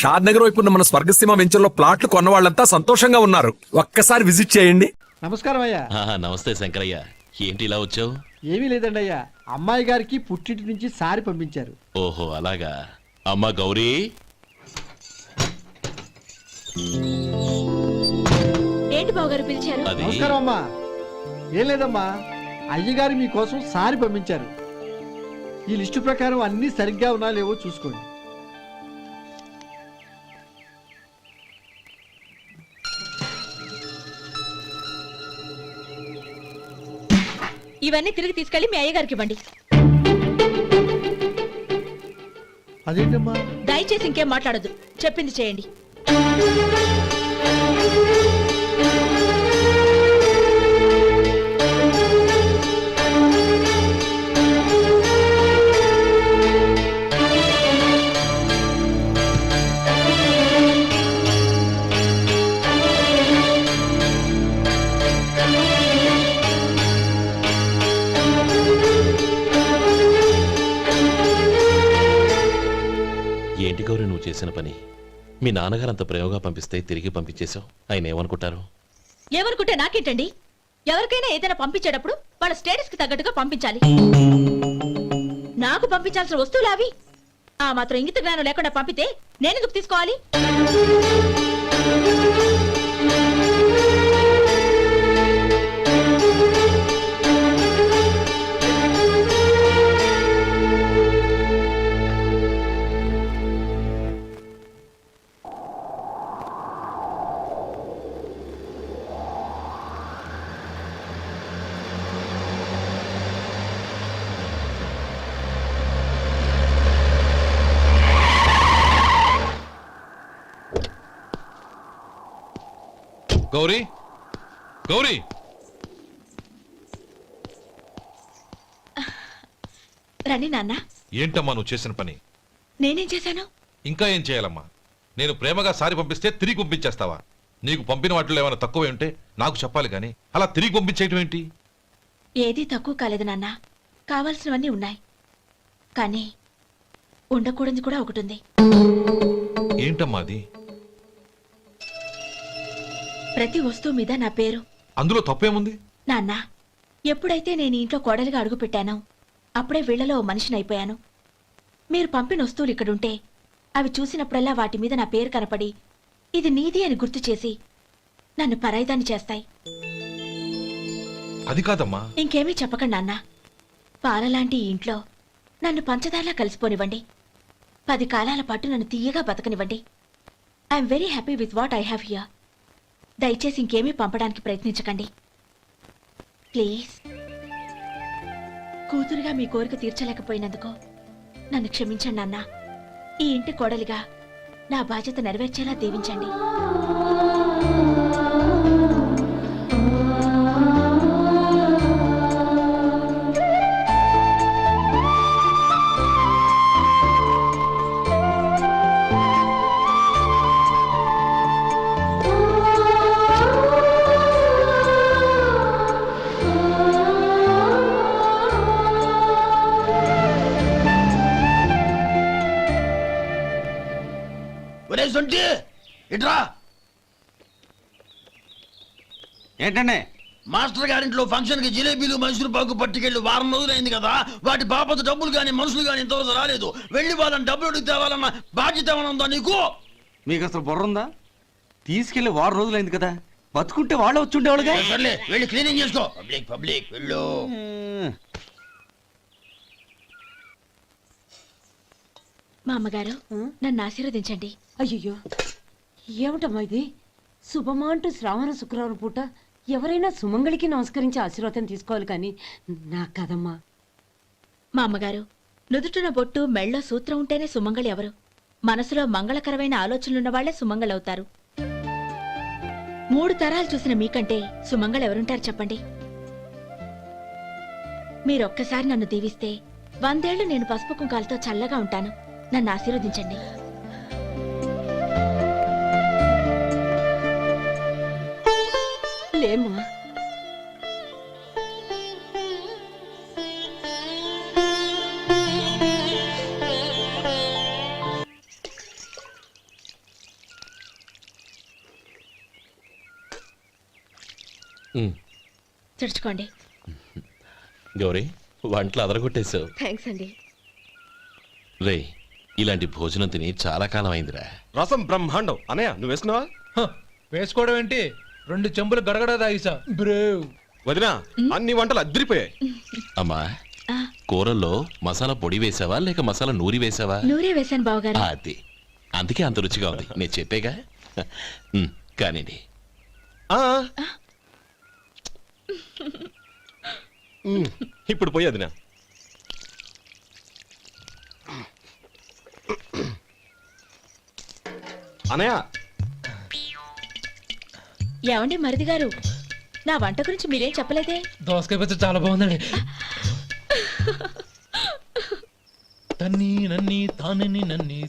షాద్ నగర్ వైపు ఉన్న మన స్వర్గసీమ వెంచర్లో ప్లాట్లు కొన్న వాళ్ళంతా సంతోషంగా ఉన్నారు. ఒక్కసారి విజిట్ చేయండి. నమస్కారం అయ్యా. నమస్తే శంకరయ్య, ఏంటి ఇలా వచ్చావు? ఏమీ లేదండి అయ్యా, అమ్మాయి గారికి పుట్టింటి నుంచి సారి పంపించారు. ఓహో అలాగా. అమ్మా గౌరీ, ఏంటి బావగారు పిలిచారు? అది నమస్కారం అమ్మా. ఏం లేదమ్మా, అయ్యగారు మీకోసం సారి పంపించారు. ఈ లిస్టు ప్రకారం అన్ని సరిగ్గా ఉన్నా లేవో చూసుకోండి. ఇవన్నీ తిరిగి తీసుకెళ్లి మీ అయ్యగారికి ఇవ్వండి. అదేంటమ్మా? దయచేసి ఇంకేం మాట్లాడొద్దు, చెప్పింది చేయండి. ఏంటి గౌరీ నువ్వు చేసిన పని? మీ నాన్నగారు అంత ప్రేమగా పంపిస్తే తిరిగి పంపించేశావు. ఆయన ఏమనుకుంటారు? ఏమనుకుంటే నాకేంటండి? ఎవరికైనా ఏదైనా పంపించేటప్పుడు వాళ్ళ స్టేటస్ కి తగ్గట్టుగా పంపించాలి. నాకు పంపించాల్సిన వస్తువులు అవి. ఆ మాత్రం ఇంగిత జ్ఞానం లేకుండా పంపితే నేనెందుకు తీసుకోవాలి? గౌరీ, గౌరీ, రండి నాన్న. ఏంటమ్మా నువ్వు చేసిన పని? నేనేం చేశాను? ఇంకా ఏం చేయాలమ్మా? నేను ప్రేమగా సారి పంపిస్తే తిరిగి పంపించేస్తావా? నీకు పంపిన వాటిలో ఏమైనా తక్కువ ఉంటే నాకు చెప్పాలి కానీ అలా తిరిగి పంపించేయటం ఏంటి? ఏదీ తక్కువ కాలేదు నాన్న, కావాల్సినవన్నీ ఉన్నాయి. కానీ ఉండకూడదు కూడా ఒకటి ఉంది. ఏంటమ్మా అది? ప్రతి వస్తువు మీద నా పేరు. అందులో తప్పేముంది? నాన్న, ఎప్పుడైతే నేను ఇంట్లో కోడలిగా అడుగు పెట్టానో అప్పుడే వీళ్లలో ఓ మనిషిని అయిపోయాను. మీరు పంపిన వస్తువులు ఇక్కడుంటే అవి చూసినప్పుడల్లా వాటి మీద నా పేరు కనపడి ఇది నీది అని గుర్తు చేసి నన్ను పరాయిదాన్ని చేస్తాయి. అది కాదమ్మా. ఇంకేమీ చెప్పకండి నాన్న. పాలలాంటి ఈ ఇంట్లో నన్ను పంచదారలా కలిసిపోనివ్వండి. 10 కాలాల పాటు నన్ను తీయగా బతకనివ్వండి. I'm very happy with what I have here. దయచేసి ఇంకేమీ పంపడానికి ప్రయత్నించకండి ప్లీజ్. కూతురుగా మీ కోరిక తీర్చలేకపోయినందుకు నన్ను క్షమించండి నాన్న. ఈ ఇంటి కోడలిగా నా బాధ్యత నెరవేర్చేలా దీవించండి. ఇట్రా. ఏంటండి? మాస్టర్ గారింట్లో ఫంక్షన్ కి జిలేబీలు మైసూరు పాకు పట్టుకెళ్ళి వారం రోజులైంది కదా, వాటి బాపత డబ్బులు గాని మనుషులు గాని ఇంతవరకు రాలేదు. వెళ్ళి వాళ్ళని డబ్బులు అడిగి తేవాలన్న బాధ్యత ఏమైనా ఉందా నీకు? మీకు అసలు బుర్ర ఉందా? తీసుకెళ్లి వారం రోజులైంది కదా, బతుకుంటే వాళ్ళు వచ్చి ఉండేవాళ్ళుగా. సర్లే వెళ్ళి క్లీనింగ్ చేసుకో. పబ్లిక్ పబ్లిక్ వెళ్ళు. మా అమ్మగారు నన్ను ఆశీర్వదించండి. అయ్యో ఏమిటమ్మా ఇది? శుభమా అంటూ శ్రావణ శుక్రవారం పూట ఎవరైనా సుమంగళికి నమస్కరించి ఆశీర్వాదం తీసుకోవాలి కానీ నా కదమ్మా. మా అమ్మగారు, నుదుటిన బొట్టు మెళ్ళో సూత్రం ఉంటేనే సుమంగళి ఎవరు? మనసులో మంగళకరమైన ఆలోచనలున్న వాళ్లే సుమంగళవుతారు. 3 తరాలు చూసిన మీకంటే సుమంగళ ఎవరుంటారు చెప్పండి? మీరొక్కసారి నన్ను దీవిస్తే 100 ఏళ్లు నేను పసుపు కుంకాలతో చల్లగా ఉంటాను. నన్ను ఆశీర్వదించండి. లేమ్మా. ఉమ్, తుడుచుకోండి. గౌరీ వంటలు అదరగొట్టేశావు. థ్యాంక్స్ అండి. రే ఇలాంటి భోజనం తిని చాలా కాలం అయిందిరా. రసం బ్రహ్మాండం అనయ్య నువ్వు వేసుకున్నావా? వేసుకోవడం ఏంటి, 2 చెంబులు గడగడ తాగిసా బ్రేవ్. వదినా అన్ని వంటలు అద్దరిపోయాయి. అమ్మా ఆ, కూరల్లో మసాలా పొడి వేసావా లేక మసాలా నూరి వేసావా? నూరే వేశాను బావగారు. అది అందుకే అంత రుచిగా ఉంది. నేను చెప్పేగా. కానివ్వండి. ఆ. ఇప్పుడు పోయి వదినా. అనయ్య ఏమండి మరిది గారు, నా వంట గురించి మీరేం చెప్పలేదే? దోసకాయ పచ్చడి చాలా బాగుందండి. తన్ని నన్ని తానని నన్ని.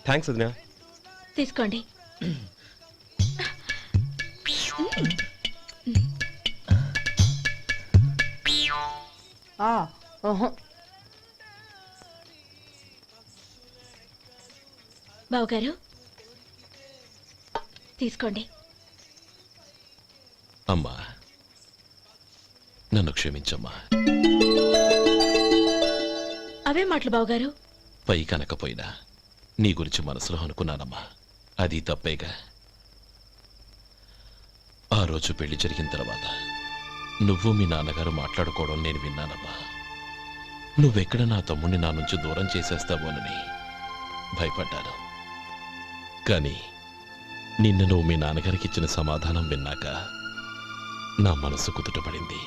థ్యాంక్స్ వదినా. తీసుకోండి. బావగారు తీసుకోండి. అమ్మా నన్ను క్షమించమ్మా. అవే మాటలు బావగారు. పై కనకపోయినా నీ గురించి మనసులో అనుకున్నానమ్మా. అది తప్పేగా. ఆ రోజు పెళ్లి జరిగిన తర్వాత నువ్వు మీ నాన్నగారు మాట్లాడుకోవడం నేను విన్నానమ్మా. నువ్వెక్కడ నా తమ్ముడిని నా నుంచి దూరం చేసేస్తావోనని భయపడ్డాను. కానీ నిన్న నువ్వు మీ నాన్నగారికి ఇచ్చిన సమాధానం విన్నాక నా మనసు కుదుటపడింది.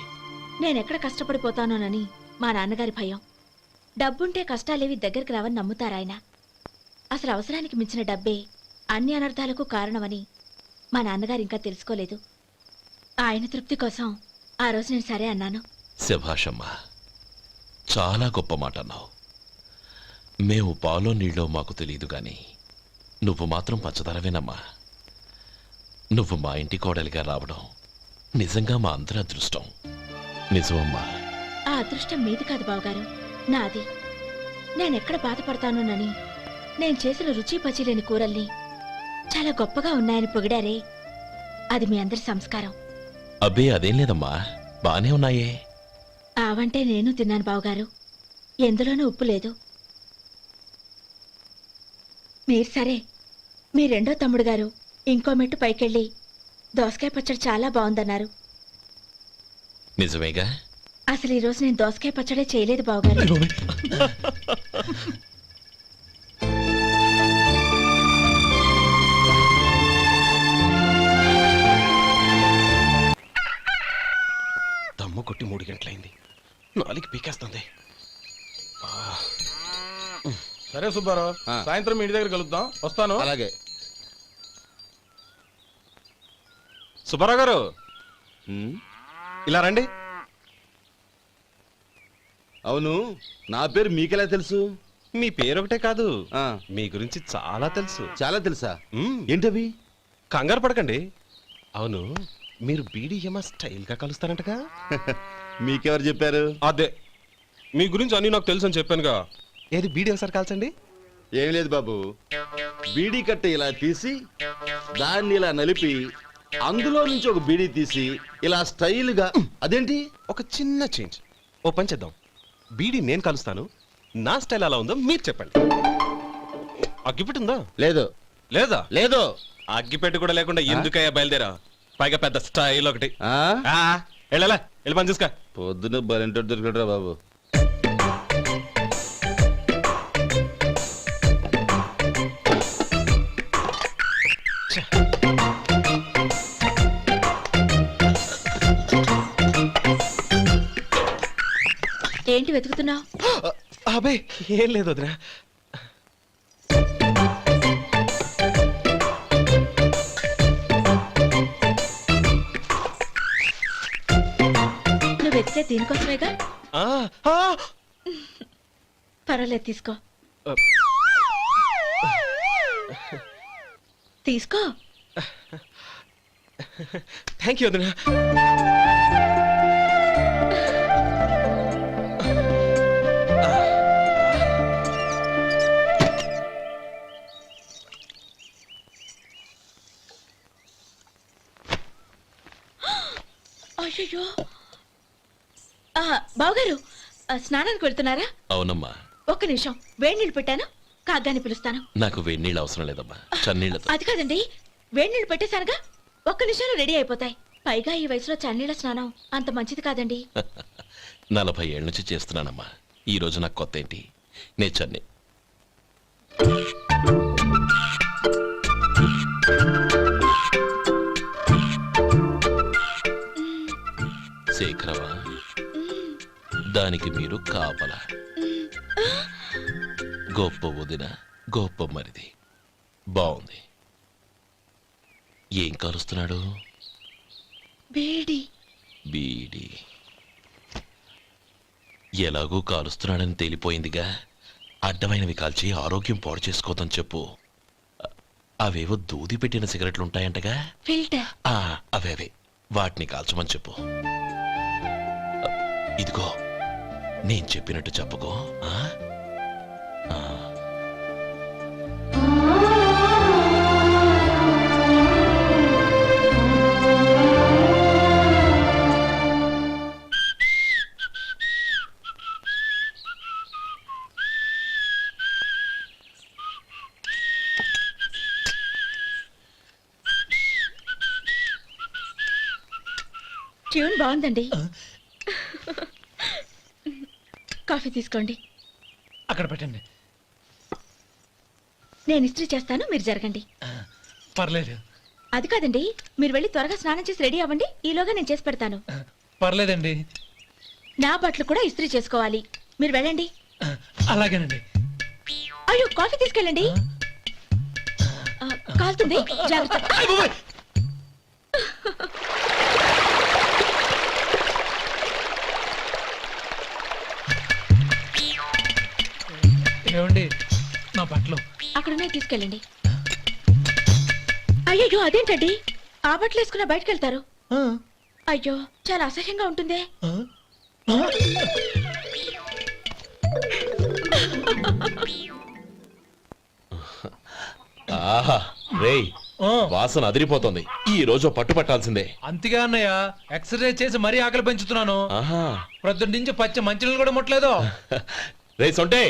నేనెక్కడ కష్టపడిపోతానోనని మా నాన్నగారి భయం. డబ్బుంటే కష్టాలేవి దగ్గరికి రావని నమ్ముతారాయన. అసలు అవసరానికి మించిన డబ్బే అన్ని అనర్థాలకు కారణమని మా నాన్నగారు ఇంకా తెలుసుకోలేదు. ఆయన తృప్తి కోసం ఆ రోజు నేను సరే అన్నాను. శభాషమ్మా, చాలా గొప్ప మాట అన్నావు. మేము పాలో నీళ్ళో మాకు తెలియదు గాని నువ్వు మాత్రం పచ్చదరవేనమ్మా. నువ్వు మా ఇంటి కోడలిగా రావడం నిజంగా మా అందరి అదృష్టం. నిజమమ్మా. ఆ అదృష్టం మీది కాదు బావగారు, నాది. నేనెక్కడ బాధపడతానోనని నేను చేసిన రుచి పచిలేని కూరల్ని చాలా గొప్పగా ఉన్నాయని పొగిడారే, అది మీ అందరి సంస్కారం. అబ్బే అదేం లేదమ్మా, బానే ఉన్నాయే. ఆవంటే నేను తిన్నాను బావగారు, ఎందులోనూ ఉప్పు లేదు. మీరు సరే, మీ రెండో తమ్ముడు గారు ఇంకో మెట్టు పైకెళ్ళి దోసకాయ పచ్చడి చాలా బాగుందన్నారు. నిజమేగా? అసలు ఈరోజు నేను దోసకాయ పచ్చడే చేయలేదు బావగారు. దమ్ము కొట్టి 3 గంటలైంది. 4కి పీకేస్తుంది. సరే సుబ్బారావు, సాయంత్రం మీ ఇంటి దగ్గర కలుద్దాం. వస్తాను. అలాగే. సుబ్బారావు గారు ఇలా రండి. అవును, నా పేరు మీకెలా తెలుసు? మీ పేరు ఒకటే కాదు, మీ గురించి చాలా తెలుసు. చాలా తెలుసా? మ్మ్. ఏంటవి? కంగారు పడకండి. అవును, మీరు బీడీఎం స్టైల్ గా కలుస్తారంటగా? మీకెవరు చెప్పారు? అదే, మీ గురించి అన్ని నాకు తెలుసు అని చెప్పానుగా. ఏది బీడీ ఒకసారి కాల్చండి. ఏం లేదు బాబు, బీడీ కట్ట ఇలా తీసి దాన్ని ఇలా నలిపి అందులో నుంచి ఒక బీడీ తీసి ఇలా స్టైల్గా. అదేంటి? ఒక చిన్న చేంజ్. ఓ పని చేద్దాం, బీడీ నేను కలుస్తాను, నా స్టైల్ అలా ఉందో మీరు చెప్పండి. అగ్గిపెట్టి ఉందా? లేదు. లేదా? లేదు. అగ్గిపెట్టి కూడా లేకుండా ఎందుకయ్యా బయలుదేరా? పైగా పెద్ద స్టైల్ ఒకటి. ఆ? వెళ్ళాలా, వెళ్ళి పని చూసుకో. పొద్దున బలింటో దొరికడరా బాబు. ఏంటి వెతుకుతున్నావు? అబే ఏం లేదు వదినా. నువ్వు వెతికే దీనికోసమేగా. ఆ, ఆ. పర్వాలేదు, తీసుకో. తీసుకో. థ్యాంక్ యూ వదినా. అయ్యో బావగారు స్నానానికి వెళ్తున్నారా? అవునమ్మా. ఒక్క నిమిషం, వేడి నీళ్ళు పెట్టాను, కాగ్గాని పిలుస్తాను. నాకు వేడి నీళ్ళు అవసరం లేదమ్మా, చన్నీళ్ళతో. అది కాదండి, వేడి నీళ్ళు పెట్టేశానుగా, ఒక్క నిమిషంలో రెడీ అయిపోతాయి. పైగా ఈ వయసులో చన్నీళ్ళ స్నానం అంత మంచిది కాదండి. 40 ఏళ్ళ నుంచి చేస్తున్నానమ్మా. ఈ రోజు నాకు కొత్త ఏంటి? నే చన్ని. శేఖరవా, దానికి మీరు కాపలా. గొప్ప వదిన, గొప్ప మరిది. బాగుంది. ఏం కాలుస్తున్నాడు? బీడి. బీడి ఎలాగూ కాలుస్తున్నాడని తేలిపోయిందిగా. అడ్డమైనవి కాల్చి ఆరోగ్యం పాడు చేసుకోదని చెప్పు. అవేవో దూది పెట్టిన సిగరెట్లు ఉంటాయంటగా. ఫిల్టర్. అవే వాటిని కాల్చమని చెప్పు. ఇదిగో నేను చెప్పినట్టు చెప్పుకో. ట్యూన్ బాగుందండి. కాఫీ తీసుకోండి. అక్కడ పెట్టండి. నేను ఇస్త్రీ చేస్తాను, మీరు జరగండి. పర్లేదు. అది కాదండి, మీరు వెళ్ళి త్వరగా స్నానం చేసి రెడీ అవ్వండి, ఈలోగా నేను చేసి పెడతాను. పర్లేదండి. నా బట్టలు కూడా ఇస్త్రీ చేసుకోవాలి, మీరు వెళ్ళండి. అలాగేనండి. అయ్యో, కాఫీ తీసుకెళ్ళండి. కాలుతుంది, జాగ్రత్త. ఏమండి, నా బట్టలు అక్కడున్నాయి, తీసుకెళ్ళండి. అయ్యో, అదేంటండి, ఆ బట్టలు వేసుకున్న బయటకు వెళ్తారు? అయ్యో, చాలా అసహ్యంగా ఉంటుందే. ఆహా రేయ్, వాసన అదిరిపోతుంది. ఈ రోజు పట్టు పట్టాల్సిందే. అంతగా అన్నయ్య, ఎక్సర్సైజ్ చేసి మరీ ఆకలి పెంచుతున్నాను. ఆహా, ప్రొద్దున నుంచి పచ్చ మంచినీళ్ళు కూడా ముట్టలేదు. రే సొంటే,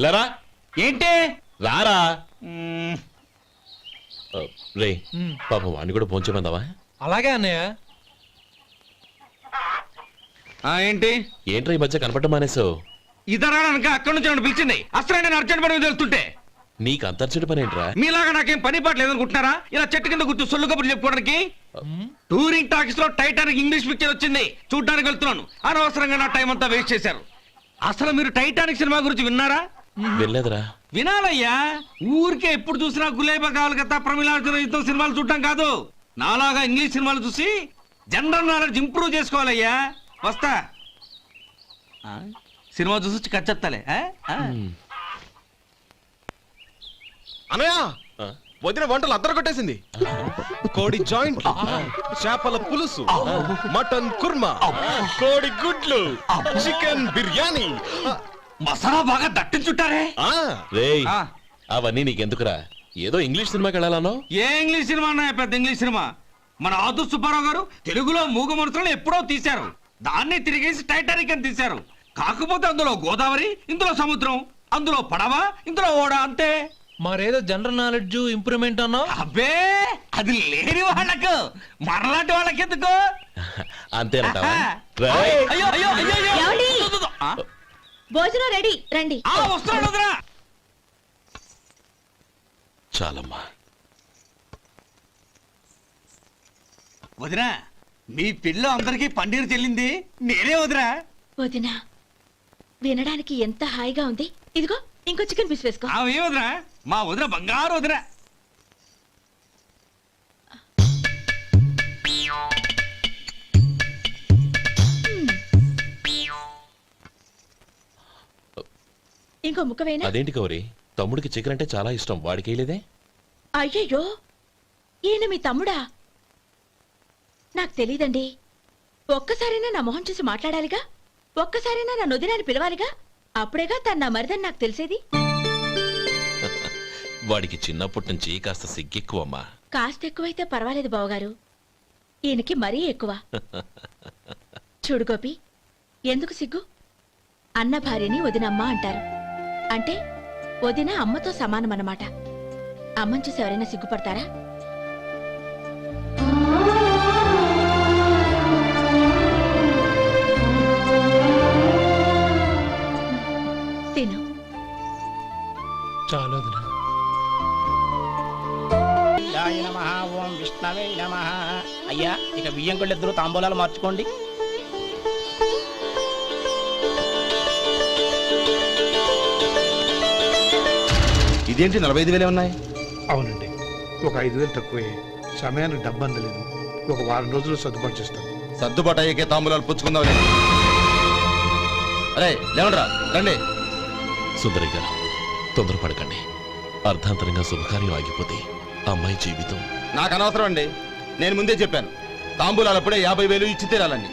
లరా ఏంటి? రారా. రే పాపం వాడిని కూడా పోంచమందావా? అలాగే అన్నయ్య. ఏంటి? ఏంట్రా ఈ మధ్య కనపడటం మానేసావు? ఇతరా అక్కడి నుంచి నన్ను పిలిచింది. అసలు నేను అర్జెంట్ పని తెలుస్తుంటే నీకు అంతర్చడి పని ఏంట్రా? మీలాగా నాకేం పని పాట లేదనుకుంటున్నారా? ఇలా చెట్టు కింద కూర్చో సొల్లు కబుర్లు చెప్పుకోవడానికి. టూరింగ్ టాకీస్ లో టైటానిక్ ఇంగ్లీష్ పిక్చర్ వచ్చింది, చూడడానికి వెళ్తున్నాను. అనవసరంగా నా టైం అంతా వేస్ట్ చేశారు. అసలు మీరు టైటానిక్ సినిమా గురించి విన్నారా? వెళ్ళలేదురా. వినాలయ్యా. ఊరికే ఎప్పుడు చూసినా గులేబా కావాలి కదా, ప్రమిళార్జున సినిమాలు చూడటం కాదు. నాలాగా ఇంగ్లీష్ సినిమాలు చూసి జనరల్ నాలెడ్జ్ ఇంప్రూవ్ చేసుకోవాలయ్యా. వస్తా. సినిమా చూసి కచ్చెత్తాలే. అనయ్య, వదిన వంటలు అద్దరు కొట్టేసింది. కోడి జాయింట్, చేపల పులుసు, మటన్ కుర్మా, కోడి గుడ్లు, చికెన్ బిర్యానీ, మసాలా బాగా దట్టించుంటారే. రేయ్, అవన్నీ నీకెందుకురా? ఏదో ఇంగ్లీష్ సినిమాకి వెళ్ళాలనో. ఏ ఇంగ్లీష్ సినిమా అన్నా? పెద్ద ఇంగ్లీష్ సినిమా. మన ఆదు సుబ్బారావు గారు తెలుగులో మూగ మనుషులను ఎప్పుడో తీశారు. దాన్ని తిరిగేసి టైటానిక్ అని తీశారు. కాకపోతే అందులో గోదావరి, ఇందులో సముద్రం, అందులో పడవ, ఇందులో ఓడ, అంతే. మరేదో జనరల్ నాలెడ్జ్ ఇంప్రూవ్మెంట్ అన్నావు. అబ్బే, అది లేని వాళ్ళకు, మనలాంటి వాళ్ళకి ఎందుకు? అంతేనంటావా? అయ్యో అయ్యో అయ్యో ఏమండి? భోజనం రెడీ, రండి. వస్తున్నాడు వదరా. చాలమ్మా. వదినా, మీ పిల్ల అందరికీ పన్నీరు చెల్లింది నేనే వదినా. వదినా, వినడానికి ఎంత హాయిగా ఉంది. ఇదిగో ఇంకో చికెన్ పీస్ వేసుకో. ఏ వదినా, మా వదిన బంగారు వదినా. ఇంకో ముక్క వేయనా? అదేంటి కౌరి, తమ్ముడికి చికెన్ అంటే చాలా ఇష్టం, వాడికి వేయలేదే? అయ్యయ్యో, ఈయన మీ తమ్ముడా? నాకు తెలీదండి. ఒక్కసారైనా నా మొహం చూసి మాట్లాడాలిగా, ఒక్కసారైనా నా నొదినాన్ని పిలవాలిగా, అప్పుడేగా తన నా మరిదని నాకు తెలిసేది. వాడికి చిన్నప్పటి నుంచి కాస్త సిగ్గెక్కువమ్మా. కాస్త ఎక్కువైతే పర్వాలేదు బావగారు. ఈయనకి మరీ ఎక్కువ. చూడు గోపి, ఎందుకు సిగ్గు? అన్న భార్యని వదినమ్మ అంటారు. అంటే వదిన అమ్మతో సమానమన్నమాట. అమ్మని చూసి ఎవరైనా సిగ్గుపడతారా? తిను. చాలా వదినా. ఓం విష్ణవే నమః. అయ్యా ఇక బియ్యం కొళ్ళిద్దరూ తాంబూలాలు మార్చుకోండి. ఇదేంటి 45,000 ఉన్నాయి? అవునండి, ఒక 5,000 తక్కువే. సమయానికి డబ్బు అందలేదు. ఒక వారం రోజులు సర్దుబాటు చేస్తాను. సర్దుబాటు అయ్యకే తాంబూలాలు పుచ్చుకుందాం. అరే లేవండ్రా, రండి. సుందరి గారు, తొందరపడకండి. అర్ధాంతరంగా శుభకార్యం ఆగిపోతే అమ్మాయి జీవితం. నాకు అనవసరం అండి. నేను ముందే చెప్పాను, తాంబూలాలు అప్పుడే 50,000 ఇచ్చి తీరాలండి.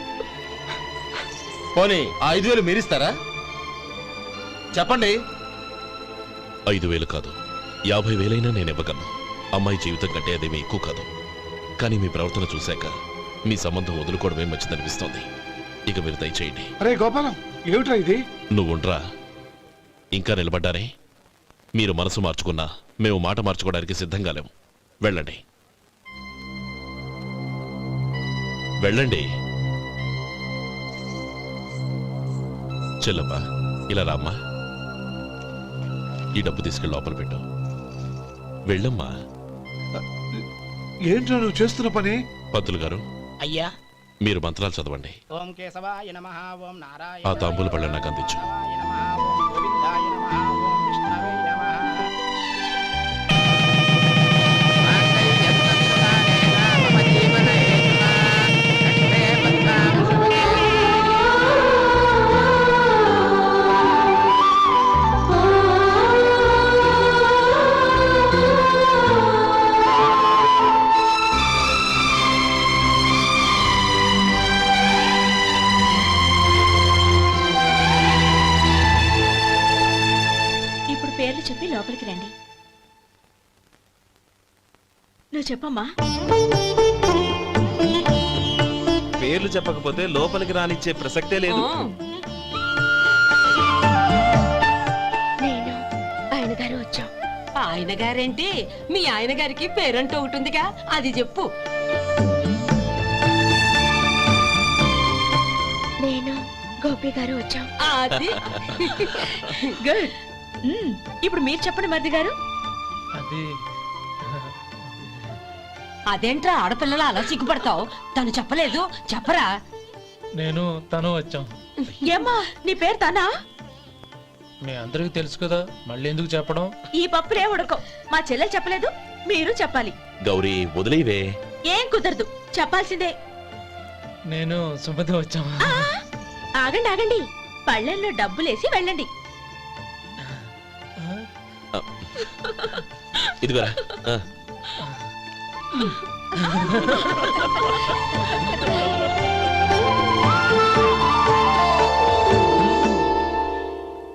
పోనీ ఆ 5,000 మీరిస్తారా? చెప్పండి. 5,000 కాదు, 50,000 నేను ఇవ్వగలను. అమ్మాయి జీవితం కంటే అదేమీ ఎక్కువ కాదు. కానీ మీ ప్రవర్తన చూశాక మీ సంబంధం వదులుకోవడమే మంచిదనిపిస్తోంది. ఇక మీరు దయచేయండి. అరే గోపాలం, ఏమిట్రా ఇది? నువ్వుండ్రా. ఇంకా నిలబడ్డారే? మీరు మనసు మార్చుకున్నా మేము మాట మార్చుకోవడానికి సిద్ధంగా లేము. వెళ్ళండి, వెళ్ళండి. చెల్లప్ప, ఇలా రామ్మా. ఈ డబ్బు తీసుకెళ్ళి లోపల పెట్టు. వెళ్ళమ్మా. ఏంట్రా నువ్వు చేస్తున్న పని? పంతులు గారు, అయ్యా మీరు మంత్రాలు చదవండి. ఓం కేశవాయ నమః. ఓం నారాయణ. ఆ తాంబూల పళ్ళ నాకు అందించు. మాధవాయ నమః. ఓం గోవిందాయ నమః. ఓం విష్ణవే నమః. ఇప్పుడు పేర్లు చెప్పి లోపలికి రండి. నువ్వు చెప్పమ్మా. పేర్లు చెప్పకపోతే లోపలికి రానిచ్చే ప్రసక్తే లేదు. నేను ఆయన గారు వచ్చాం. ఆయన గారేంటి? మీ ఆయన గారికి పేరంటూ ఒకటి ఉందిగా, అది చెప్పు. నేను గోపి గారు వచ్చాం. అది గుడ్. ఇప్పుడు మీరు చెప్పండి మరిది గారు. అది అదేంట్రా ఆడపిల్లలు అలా సిగ్గుపడతావు? తను చెప్పలేదు, చెప్పరా. నేను తను వచ్చాం. ఏమ్మా నీ పేరు తానా? మీ అందరికి తెలుసు కదా, మళ్ళీ ఎందుకు చెప్పడం? ఈ పప్పులే ఉడకం. మా చెల్లెలు చెప్పలేదు, మీరు చెప్పాలి. గౌరీ, వదిలేవే. ఏం కుదరదు, చెప్పాల్సిందే. నేను సుమతి వచ్చాం. ఆ, ఆగండి ఆగండి, పళ్ళెల్లో డబ్బులేసి వెళ్ళండి. ఇదిగోరా.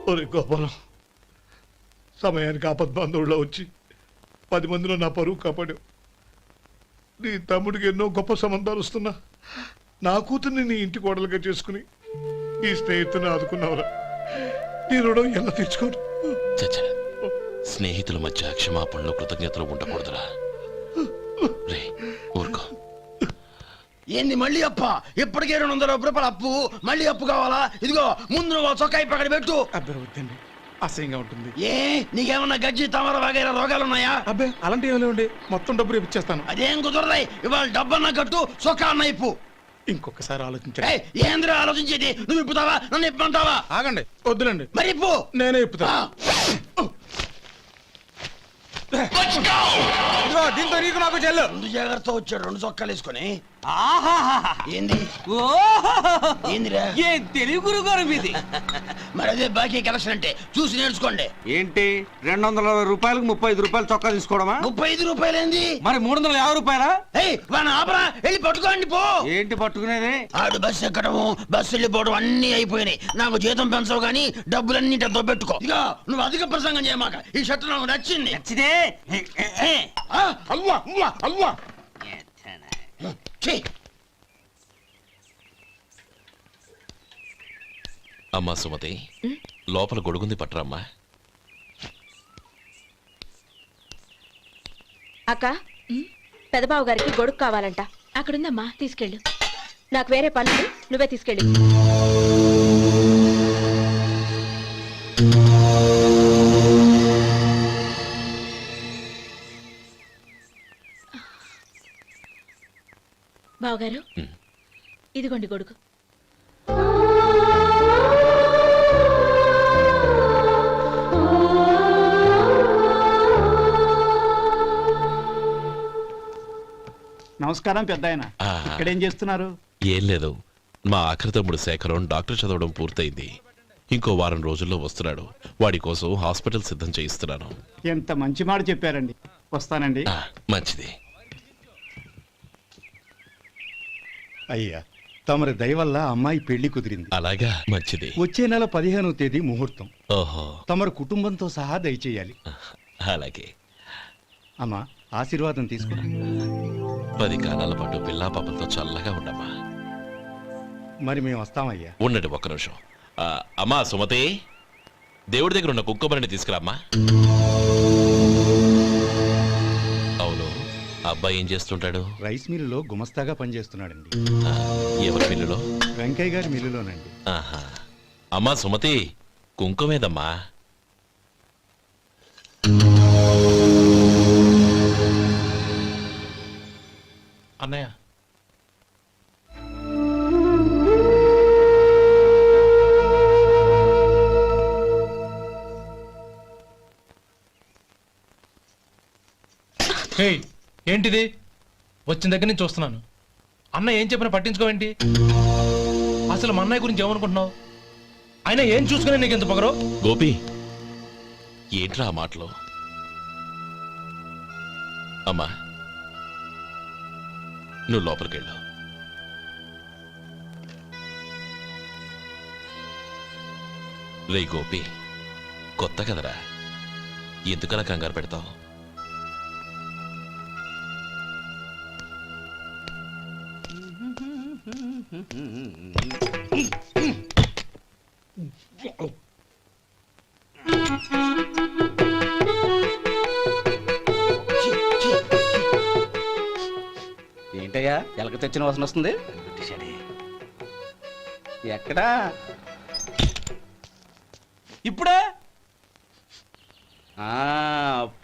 ఒరే గోపాలం, సమయానికి ఆపద్బాంధవుల్లో వచ్చి 10 మందిలో నా పరువు కాపాడావు. నీ తమ్ముడికి ఎన్నో గొప్ప సంబంధాలు వస్తున్నా నా కూతుర్ని నీ ఇంటి కోడలుగా చేసుకుని ఈ స్నేహితుని ఆదుకున్నావురా. నీ రుణం ఎలా తీర్చుకోరు? చచ్చా, స్నేహితుల మధ్య క్షమాపణలు కృతజ్ఞతలు ఉండకూడదురా. రే ఊరుకో. ఏంది మళ్ళీ అప్ప? ఇప్పటికే 200 రూపాయల అప్పు, మళ్ళీ అప్పు కావాలా? ఇదిగో ముందు నువ్వు చొక్కా పక్కన పెట్టు. అబ్బే వద్దండి, అసహ్యంగా ఉంటుంది. ఏ నీకేమన్నా గజ్జి తమర వగైరా రోగాలున్నాయా? అబ్బే అలాంటి ఏమీ లేవండి, మొత్తం డబ్బు రేపు ఇచ్చేస్తాను. అదేం కుదరదాయి. ఇవాళ డబ్బన్నా కట్టు, చొక్కా అన్న ఇప్పు. ఇంకొకసారి ఆలోచించండి. ఏయ్, ఏందిరా ఆలోచించేది? నువ్వు ఇప్పుతావా, నన్ను ఇప్పమంటావా? ఆగండి, వద్దులండి, మరి ఇప్పు. నేనే ఇప్పుతా. దీంతో నీకు నాకు చెల్లు. ముందు జాగ్రత్త వచ్చాడు 2 చొక్కాలు వేసుకొని. ఆహాహాహా. ఏంది ఓహోహోహో. ఏందిరా? ఏ తెలుగు గురుగారు మీది. మరి అదే బాకీ కలెక్షన్ అంటే చూసి నేర్చుకోండి. ఏంటి 220 రూపాయలకు 35 రూపాయలు చొక్కా తీసుకోవడమా? 35 రూపాయలు ఏంది? మరి 350 రూపాయలా? ఏయ్ వాడిని ఆపరా, వెళ్ళి పట్టుకోండి పో. ఏంటి పట్టుకునేది? ఆడు బస్సు ఎక్కడము, బస్సు వెళ్ళిపోవడం అన్ని అయిపోయినాయి. నాకు జీతం పెంచవు గానీ డబ్బులన్నీ దొబ్బెట్టుకో. ఇక నువ్వు అధిక ప్రసంగం చేయమాక. ఈ షర్ట్ నాకు నచ్చింది. నచ్చితే అవ్వా అవ్వా అవ్వా. ఛీ, అమ్మా సుమతి, లోపల గొడుగుంది పట్టరమ్మా. అక్క పెదబాబు గారికి గొడుగు కావాలంట. అక్కడుందమ్మా, తీసుకెళ్ళు. నాకు వేరే పనులు, నువ్వే తీసుకెళ్ళి. బావగారు, ఇదిగోండి గొడుగు. నమస్కారం పెద్ద ఆయన. ఆ. ఇక్కడేం చేస్తున్నారు? ఏం లేదు, మా ఆఖరి తమ్ముడు శేఖరం డాక్టర్ చదవడం పూర్తయింది. ఇంకో వారం రోజుల్లో వస్తున్నాడు. వాడి కోసం హాస్పిటల్ సిద్ధం చేయిస్తున్నాను. ఎంత మంచి మాట చెప్పారండి. వస్తానండి. మంచిది. అయ్యా, తమరి దయ వల్ల అమ్మాయి పెళ్లి కుదిరింది. అలాగా, మంచిది. వచ్చే నెల 15వ తేదీ ముహూర్తం. ఓహో, తమరు కుటుంబంతో సహా దయచేయాలి. అలాగే. అమ్మా, ఆశీర్వాదం తీసుకురా. 10 కాలాల పాటు పిల్లా పాపలతో చల్లగా ఉండమ్మా. మరి మేము వస్తామయ్యా. ఉండండి ఒక్క నిమిషం. అమ్మా సుమతి, దేవుడి దగ్గర ఉన్న కుక్కమరిని తీసుకురామ్మా. అవును, అబ్బాయి ఏం చేస్తుంటాడు? రైస్ మిల్లులో గుమస్తాగా పనిచేస్తున్నాడండి. ఎవరి మిల్లులో? వెంకయ్య గారి మిల్లులోనండి. ఆహా. అమ్మా సుమతి, కుంకుమేదమ్మా? అన్నయ్య, ఏంటిది? వచ్చిన దగ్గర నుంచి చూస్తున్నాను. అన్న ఏం చెప్పినా పట్టించుకోవేంటి? అసలు మా అన్నయ్య గురించి ఏమనుకుంటున్నావు? ఆయన ఏం చూసుకునే నీకు ఎంత పొగరు? గోపి, ఏంట్రా ఆ మాటలు? అమ్మా, నువ్వు లోపలికెళ్ళు. రే గోపి, కొత్త కదరా, ఎందుకలా కంగారు పెడతావు? ఏంటయ్యా ఎలక తెచ్చిన వాసన వస్తుంది? ఎక్కడా? ఇప్పుడే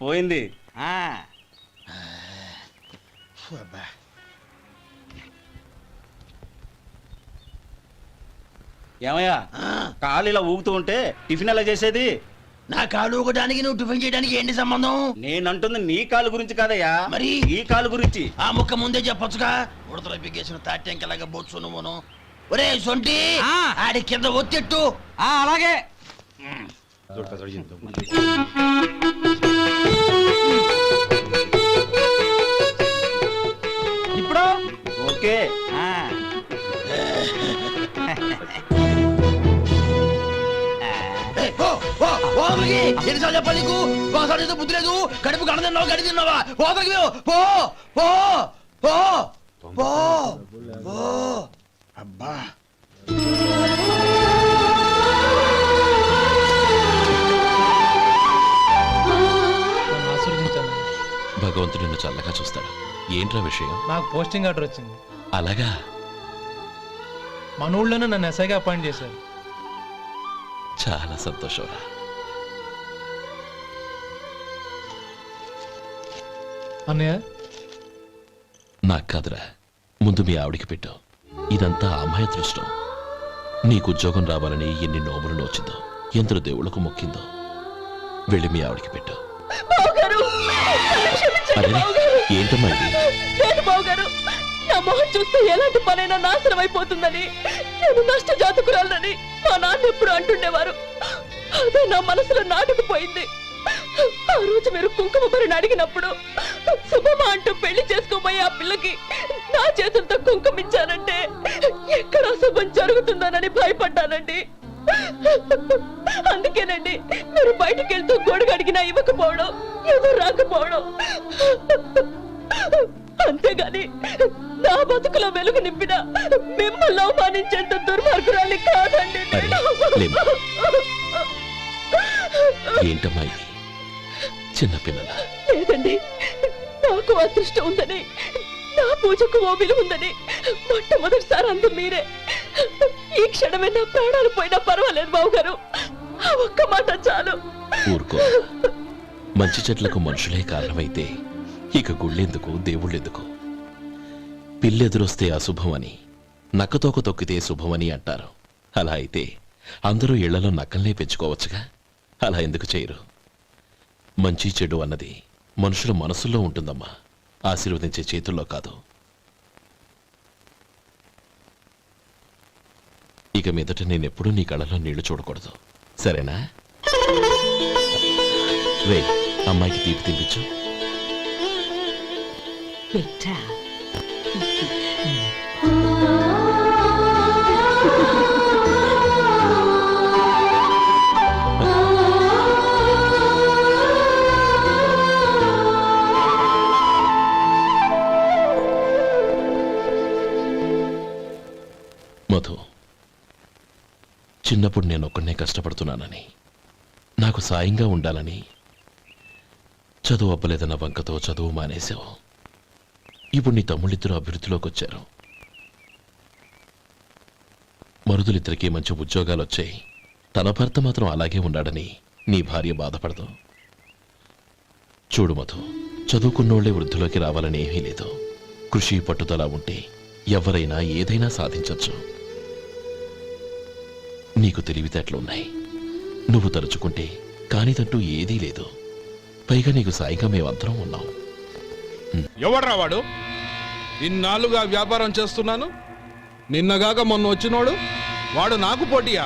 పోయింది. ఏమయ్యా, కాళ్ళు ఇలా ఊగుతూ ఉంటే టిఫిన్ ఎలా చేసేది? నా కాలు ఊగడానికి నువ్వు టిఫిన్ చేయడానికి ఏంటి సంబంధం? నేనంటుంది నీ కాలు గురించి కాదయ్యా, మరి ఈ కాలు గురించి. ఆ ముక్క ముందే చెప్పొచ్చుగా. ఉడతలో బిగ్గేసిన తాటెంకలాగా బొచ్చు నువ్వును. ఒరే సొంటి, ఆడి కింద ఒత్తిట్టు. అలాగే. ఇప్పుడు ఓకే. ఎన్నిసార్లు చెప్పాలి నీకు? ఒకసారి బుద్ధి లేదు. కడుపు గడ తిన్నావు, గడి తిన్నావా? పోతకి పో పో పో పో పో. అబ్బా, భగవంతుడు నిన్ను చల్లగా చూస్తాడు. ఏంట్రా విషయం? నాకు పోస్టింగ్ ఆర్డర్ వచ్చింది. అలాగా? మన ఊళ్ళోనే నన్ను ఎస్ఐగా అపాయింట్ చేశారు. చాలా సంతోషంరా. అన్నయ్య, నాకు కాదురా, ముందు మీ ఆవిడికి పెట్టు. ఇదంతా అమ్మాయి దృష్టం. నీకు ఉద్యోగం రావాలని ఎన్ని నోములు నోచిందో, ఎందరు దేవుళ్లకు మొక్కిందో. వెళ్ళి మీ ఆవిడికి పెట్టు. అరే, ఏంటమ్మా ఇది? నా మొహం చూస్తే ఎలాంటి పనైనా నాశనం అయిపోతుందని, నేను నష్ట జాతకురాలని మా నాన్న ఎప్పుడు అంటుండేవారు. అదే నా మనసులో నాటుకుపోయింది. ఆ రోజు మీరు కుంకుమ భరిని అడిగినప్పుడు శుభమా అంటూ పెళ్లి చేసుకోబోయే ఆ పిల్లకి నా చేతులతో కుంకుమ ఇచ్చానంటే ఎక్కడ శుభం జరుగుతుందోనని భయపడ్డానండి. అందుకేనండి మీరు బయటికి వెళ్తూ గొడుగు అడిగినా ఇవ్వకపోవడం, ఎవరు రాకపోవడం. అంతేగాని నా బతుకులో వెలుగు నింపిన మిమ్మల్ని అవమానించేంత దుర్మార్గురాలి కాదండి నేను. లేమ్మా. ఏంటమ్మా ఇది? చిన్నపిల్లల లేదండి, నాకు అదృష్టం ఉందని, నా పూజకు ఓ విలువ ఉందని మొట్టమొదటిసారి అందు మీరే. ఈ క్షణమే నా ప్రాణాలు పోయినా పర్వాలేదు బావగారు, ఆ ఒక్క మాట చాలు. ఊరుకో. మంచి చెట్లకు మనుషులే కారణమైతే ఇక గుళ్ళెందుకు, దేవుళ్ళెందుకు? పిల్లెదురొస్తే అశుభమని, నక్కతోక తొక్కితే శుభమని అంటారు. అలా అయితే అందరూ ఇళ్లలో నక్కల్నే పెంచుకోవచ్చుగా. అలా ఎందుకు చేయరు? మంచి చెడు అన్నది మనుషుల మనసుల్లో ఉంటుందమ్మా, ఆశీర్వదించే చేతుల్లో కాదు. ఇక మీదట నేనెప్పుడూ నీ కళ్ళలో నీళ్లు చూడకూడదు, సరేనా? రే, అమ్మాయికి తీపి తినిపించు. పెట్టా. మధు, చిన్నప్పుడు నేను ఒక్కడనే కష్టపడుతున్నానని, నాకు సాయంగా ఉండాలని చదువు అవ్వలేదన్న వంకతో చదువు మానేశావు. ఇప్పుడు నీ తమ్ముళ్ళిద్దరూ అభివృద్ధిలోకి వచ్చారు. మరుదులిద్దరికీ మంచి ఉద్యోగాలు వచ్చాయి. తన భర్త మాత్రం అలాగే ఉన్నాడని నీ భార్య బాధపడదు. చూడు మధు, చదువుకున్నోళ్లే వృద్ధిలోకి రావాలని ఏమీ లేదు. కృషి పట్టుదల ఉంటే ఎవరైనా ఏదైనా సాధించవచ్చు. నీకు తెలివితేటలున్నాయి. నువ్వు తలుచుకుంటే కానిదంటూ ఏదీ లేదు. పైగా నీకు సాయిగా మేమందరం ఉన్నాం. ఎవడ్రా వాడు? ఇన్నాళ్ళుగా వ్యాపారం చేస్తున్నాను, నిన్నగాక మొన్న వచ్చినోడు వాడు నాకు పోటీయా?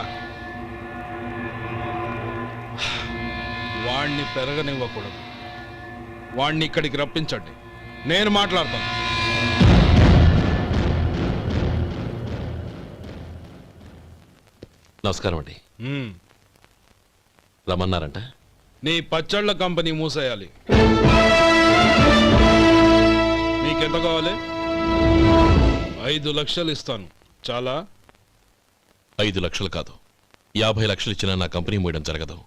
వాణ్ణి పెరగనివ్వకూడదు. వాణ్ణి ఇక్కడికి రప్పించండి, నేను మాట్లాడతాను. నమస్కారం అండి. రమ్మన్నారంట? నీ పచ్చళ్ళ కంపెనీ మూసేయాలి. నీకెంత కావాలి? 5 లక్షలు ఇస్తాను. చాలా? 5 లక్షలు కాదు, 50 లక్షలు ఇచ్చినా నా కంపెనీ మూయడం జరగదు.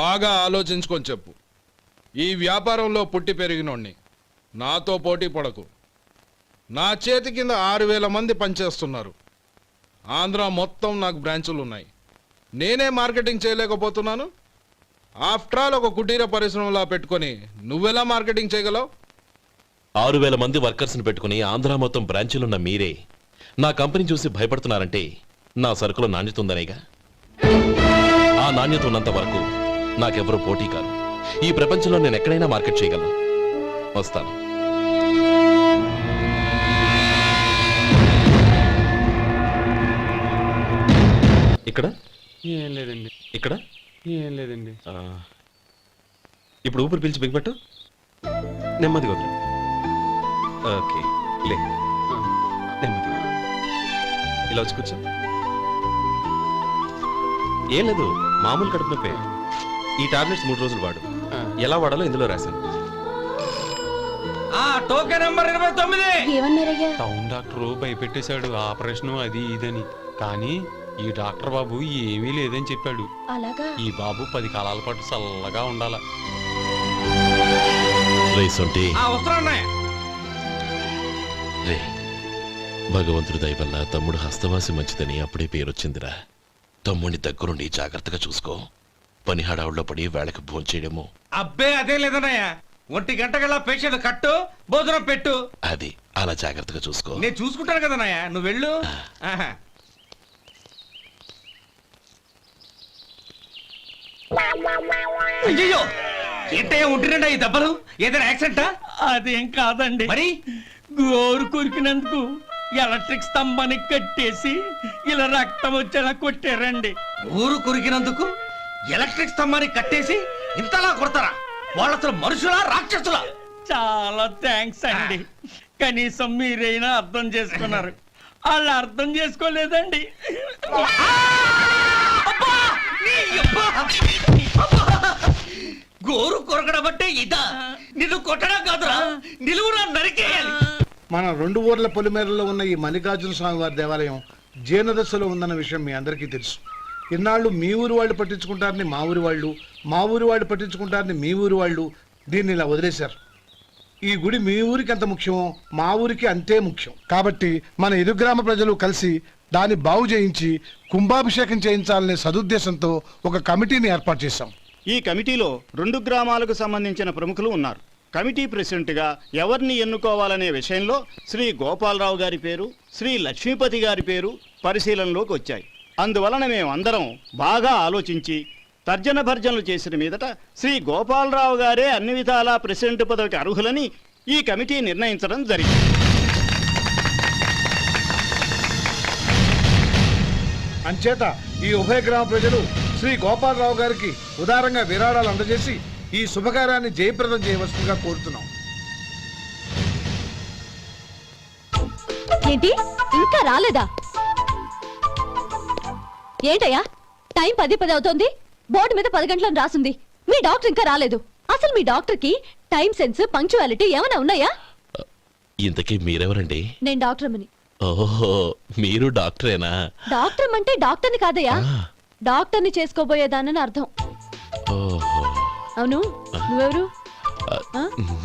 బాగా ఆలోచించుకొని చెప్పు. ఈ వ్యాపారంలో పుట్టి పెరిగినోడ్ని, నాతో పోటీ పడకు. నా చేతి కింద 6,000 మంది పనిచేస్తున్నారు. ఆంధ్ర మొత్తం నాకు బ్రాంచులు ఉన్నాయి. నేనే మార్కెటింగ్ చేయలేకపోతున్నాను. ఆఫ్టర్ ఆల్ ఒక కుటీర పరిశ్రమలా పెట్టుకొని నువ్వెలా మార్కెటింగ్ చేయగలవు? 6,000 మంది వర్కర్స్ని పెట్టుకుని ఆంధ్ర మొత్తం బ్రాంచీలున్న మీరే నా కంపెనీ చూసి భయపడుతున్నారంటే నా సరుకులో నాణ్యత ఉందనేగా. ఆ నాణ్యత ఉన్నంత వరకు నాకెవరూ పోటీ కాదు. ఈ ప్రపంచంలో నేను ఎక్కడైనా మార్కెట్ చేయగలను. వస్తాను. ఇక్కడ ఏం లేదండి. ఇక్కడ ఏం లేదండి. ఇప్పుడు ఊపిరి పీల్చి బిగ్బట్టు, నెమ్మదిగా వదిలి. ఓకే, లే, నెమ్మదిగా ఇలా వచ్చి కూర్చో. ఏం లేదు, మామూలు కడుపు నొప్పే. ఈ టాబ్లెట్స్ 3 రోజులు వాడు. ఎలా వాడాలో ఇందులో రాశాను. Token number 29. ఏమన్నారయ్యా? టౌన్ డాక్టర్ భయపెట్టేశాడు, ఆపరేషన్ అది ఇదని. కానీ ఈ డాక్టర్ బాబు ఏమీ లేదని చెప్పాడు. అలాగా? ఈ బాబు 10 కాలాల పాటు చల్లగా ఉండాల. రే, భగవంతుడి దయ వల్ల తమ్ముడు హస్తవాసి మంచిదని అప్పుడే పేరొచ్చిందిరా. తమ్ముడిని దగ్గరుండి జాగ్రత్తగా చూసుకో. పని హడావుల్లో పడి వేళకు భోంచేయడము. అబ్బే అదే లేదన్నయ్య. 1 గంటకల్లా పేషెంట్ కట్టు, భోజనం పెట్టు. అది అలా జాగ్రత్తగా చూసుకో. నేను చూసుకుంటాను కదన్నయ్య, నువ్వు వెళ్ళు. అయ్యో, ఏంటయ్యా ఉంటున్నాడా ఈ దెబ్బలు? ఏదైనా యాక్సిడెంటా? అదేం కాదండి, మరి గోరు కొరికినందుకు ఎలక్ట్రిక్ స్తంభానికి కట్టేసి ఇలా రక్తం వచ్చేలా కొట్టారండి. ఊరు కొరికినందుకు ఎలక్ట్రిక్ స్తంభాన్ని కట్టేసి ఇంతలా కొడతారా? వాళ్ళు అసలు మనుషులా, రాక్షసులా? చాలా థ్యాంక్స్ అండి. కనీసం మీరైనా అర్థం చేసుకున్నారు. వాళ్ళు అర్థం చేసుకోలేదండి. గోరు కొరకడం అంటే ఇదా? నిన్ను కొట్టడం కాదురా, నిలువురా నరికేయాలి. మన 2 ఊర్ల పొలిమేరలో ఉన్న ఈ మల్లికార్జున స్వామి వారి దేవాలయం జీర్ణదశలో ఉందన్న విషయం మీ అందరికీ తెలుసు. ఇన్నాళ్ళు మీ ఊరు వాళ్ళు పట్టించుకుంటారని మా ఊరి వాళ్ళు, మా ఊరి వాళ్ళు పట్టించుకుంటారని మీ ఊరి వాళ్ళు దీన్ని ఇలా వదిలేశారు. ఈ గుడి మీ ఊరికి ఎంత ముఖ్యమో మా ఊరికి అంతే ముఖ్యం. కాబట్టి మన ఇరు గ్రామ ప్రజలు కలిసి దాన్ని బాగు చేయించి కుంభాభిషేకం చేయించాలనే సదుద్దేశంతో ఒక కమిటీని ఏర్పాటు చేశాం. ఈ కమిటీలో 2 గ్రామాలకు సంబంధించిన ప్రముఖులు ఉన్నారు. కమిటీ ప్రెసిడెంట్గా ఎవరిని ఎన్నుకోవాలనే విషయంలో శ్రీ గోపాలరావు గారి పేరు, శ్రీ లక్ష్మీపతి గారి పేరు పరిశీలనలోకి వచ్చాయి. అందువలన మేమందరం బాగా ఆలోచించి తర్జన భర్జనలు చేసిన మీదట శ్రీ గోపాలరావు గారే అన్ని విధాలా ప్రెసిడెంట్ పదవికి అర్హులని ఈ కమిటీ నిర్ణయించడం జరిగింది. అంచేత ఈ ఉభయ గ్రామ ప్రజలు శ్రీ గోపాలరావు గారికి ఉదారంగా విరాళాలు అందజేసి ఈ శుభకార్యాన్ని జయప్రదం చేయవలసిందిగా కోరుతున్నాం. ఏంటి ఇంకా రాలేదా? ఏంటయ్యా టైం 10 అవుతోంది, బోర్డు మీద 10 గంటలను రాసింది, మీ డాక్టర్ ఇంకా రాలేదు. అసలు మీ డాక్టర్ కి టైం సెన్స్, పంక్చువాలిటీ ఏమైనా ఉన్నాయా? ఇంతకీ మీరెవరండి? నేను డాక్టర్ అమ్మని. ఓహో, మీరు డాక్టరేనా? డాక్టర్ అంటే డాక్టర్ని కాదయ్యా, డాక్టర్ని చేసుకోబోయేదానని అర్థం. ఓహో, అవును, నువ్వెవరు?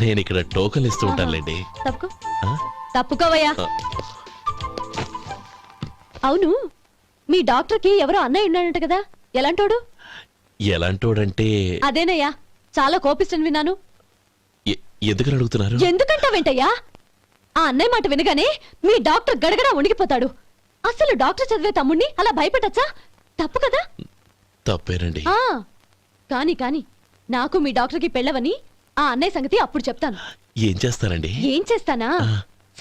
నేను ఇక్కడ టోకన్ ఇస్తూ ఉంటానులేండి. తప్పుకో, తప్పుకోవయ్యా. అవును, మీ డాక్టర్ కి ఎవరో అన్నయ్య ఉన్నాడంట కదా, ఎలాంటోడు? ఎలాంటోడంటే అదేనయ్యా, చాలా కోపిస్తని విన్నాను. ఎందుకని అడుగుతున్నారు? ఎందుకంటావేంటయ్యా? ఆ అన్నయ్య మాట వినగానే మీ డాక్టర్ గడగడా వణికిపోతాడు. అసలు డాక్టర్ చదివే తమ్ముణ్ణి అలా భయపెట్టచ్చా? తప్పు కదా? తప్పేనండి. కాని కాని నాకు మీ డాక్టర్కి పెళ్ళవని ఆ అన్నయ్య సంగతి అప్పుడు చెప్తాను. ఏం చేస్తారండి? ఏం చేస్తానా,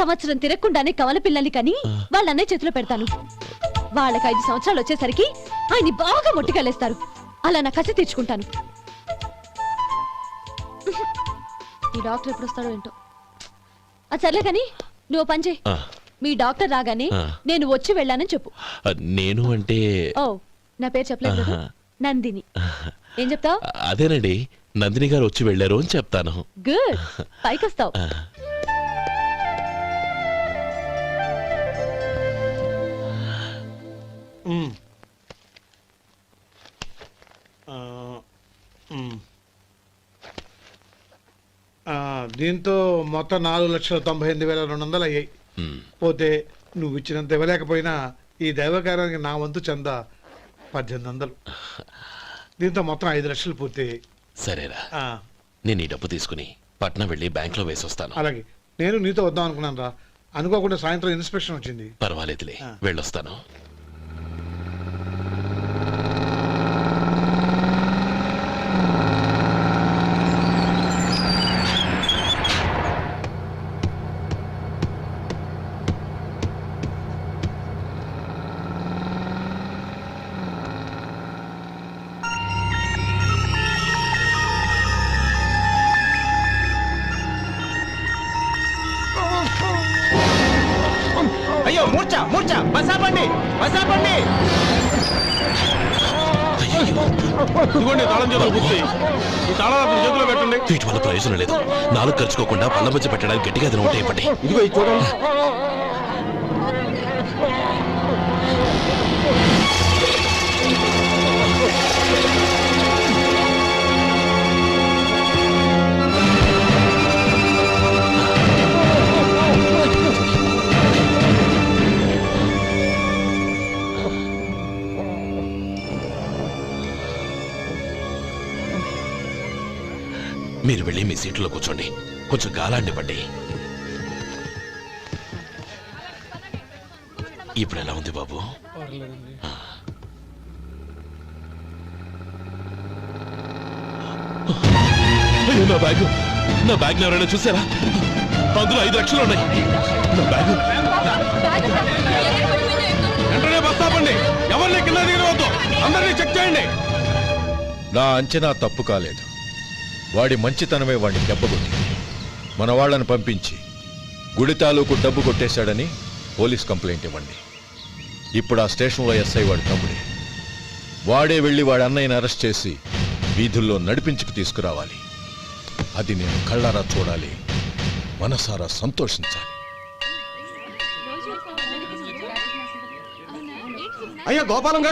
సంవత్సరం తిరగకుండానే కవల పిల్లల్ని కని వాళ్ళ అన్నయ్య చేతిలో పెడతాను. వాళ్ళకి 5 సంవత్సరాలు వచ్చేసరికి ఆయన్ని బాగా మొట్టికెళ్ళేస్తారు. అలా నా కసి తీర్చుకుంటాను. ఈ డాక్టర్ ఎప్పుడు వస్తాడో ఏంటో. అది సర్లే కాని నువ్వు పని చేయి, మీ డాక్టర్ రాగానే నేను వచ్చి వెళ్ళానని చెప్పు. నేను అంటే ఓ, నా పేరు చెప్పలేదు కదా, నందిని. ఏం చెప్తావు? అదేనండి, నందిని గారు వచ్చి వెళ్ళారు అని చెప్తాను. గుడ్, పైకొస్తావు. దీంతో మొత్తం 4,98,200 అయ్యాయి. పోతే నువ్వు ఇచ్చినంత ఇవ్వలేకపోయినా ఈ దైవకార్యానికి నా వంతు చందా 1800. దీంతో మొత్తం 5 లక్షలు పూర్తయ్యాయి. సరేరా, నేను ఈ డబ్బు తీసుకుని పట్నం వెళ్ళి బ్యాంక్ లో వేసి వస్తాను. అలాగే, నేను నీతో వద్దాం అనుకున్నాను రా, అనుకోకుండా సాయంత్రం ఇన్స్పెక్షన్ వచ్చింది. పర్వాలేదులే, వెళ్ళొస్తాను. అయ్యో, మూర్ఛ మూర్ఛ, బసాపండి బసాపండి. వీటి వల్ల ప్రయోజనం లేదు. 4 ఖర్చుకోకుండా పళ్ళ మధ్య పెట్టడానికి గట్టిగా అది ఉంటే ఇవ్వండి. ఇదిగో చూడండి. మీరు వెళ్ళి మీ సీట్లో కూర్చోండి, కొంచెం గాలాండివ్వండి. ఇప్పుడు ఎలా ఉంది బాబు? నా బ్యాగ్, నా బ్యాగ్ ఎవరైనా చూసారా? అందులో 5 లక్షలు ఉన్నాయి. నా బ్యాగ్ వెంటనే బస్ ఆపండి, ఎవరిని కింద దిగవద్దు, అందరినీ చెక్ చేయండి. నా అంచనా తప్పు కాలేదు. వాడి మంచితనమే వాడిని దెబ్బకొట్టింది. మన వాళ్ళని పంపించి గుడి తాలూకు డబ్బు కొట్టేశాడని పోలీస్ కంప్లైంట్ ఇవ్వండి. ఇప్పుడు ఆ స్టేషన్లో ఎస్ఐ వాడి తమ్ముడే. వాడే వెళ్ళి వాడి అన్నయ్యని అరెస్ట్ చేసి వీధుల్లో నడిపించుకు తీసుకురావాలి. అది నేను కళ్ళారా చూడాలి, మనసారా సంతోషించాలి. అయ్యా గోపాలం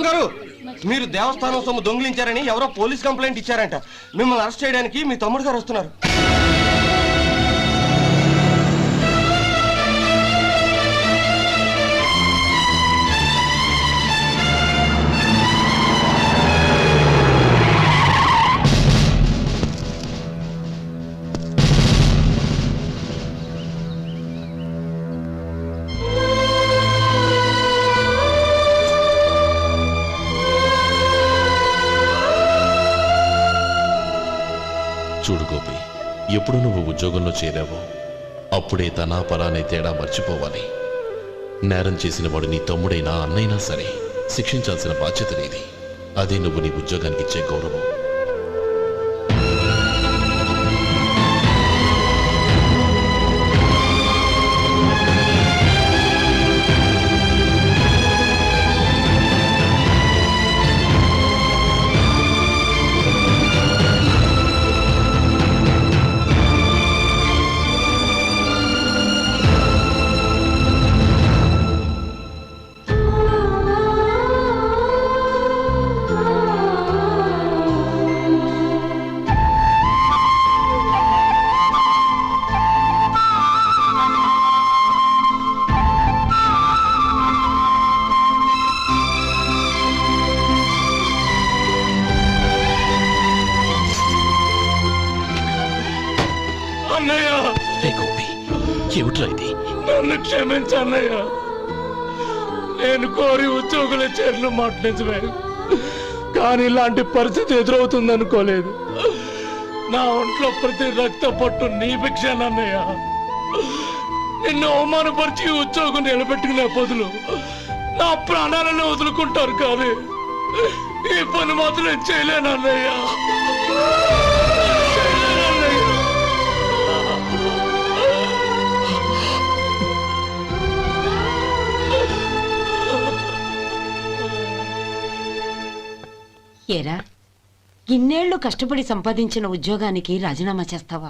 గారు మీరు దేవస్థానం సొమ్ము దొంగిలించారని ఎవరో పోలీస్ కంప్లైంట్ ఇచ్చారంట. మిమ్మల్ని అరెస్ట్ చేయడానికి మీ తమ్ముడు గారు వస్తున్నారు. చూడు గోపి, ఎప్పుడు నువ్వు ఉద్యోగంలో చేరావో అప్పుడే తన పరానే తేడా మర్చిపోవాలి. నేరం చేసిన వాడు నీ తమ్ముడైనా అన్నైనా సరే శిక్షించాల్సిన బాధ్యత నీది. అదే నువ్వు నీ ఉద్యోగానికి ఇచ్చే గౌరవం. ఏమిట్రా ఇది? నన్ను క్షమించన్నయ్య. నేను కోరి ఉద్యోగుల చేరిన మాట నిజమే, కానీ ఇలాంటి పరిస్థితి ఎదురవుతుంది అనుకోలేదు. నా ఒంట్లో ప్రతి రక్త పట్టు నీ భిక్షానన్నయ్య. నిన్ను అవమానపరిచి ఉద్యోగం నిలబెట్టుకునే బదులు నా ప్రాణాలను వదులుకుంటారు, కానీ ఈ పని మాత్రం చేయలేనన్నయ్య. ఏరా, ఇన్నేళ్లు కష్టపడి సంపాదించిన ఉద్యోగానికి రాజీనామా చేస్తావా?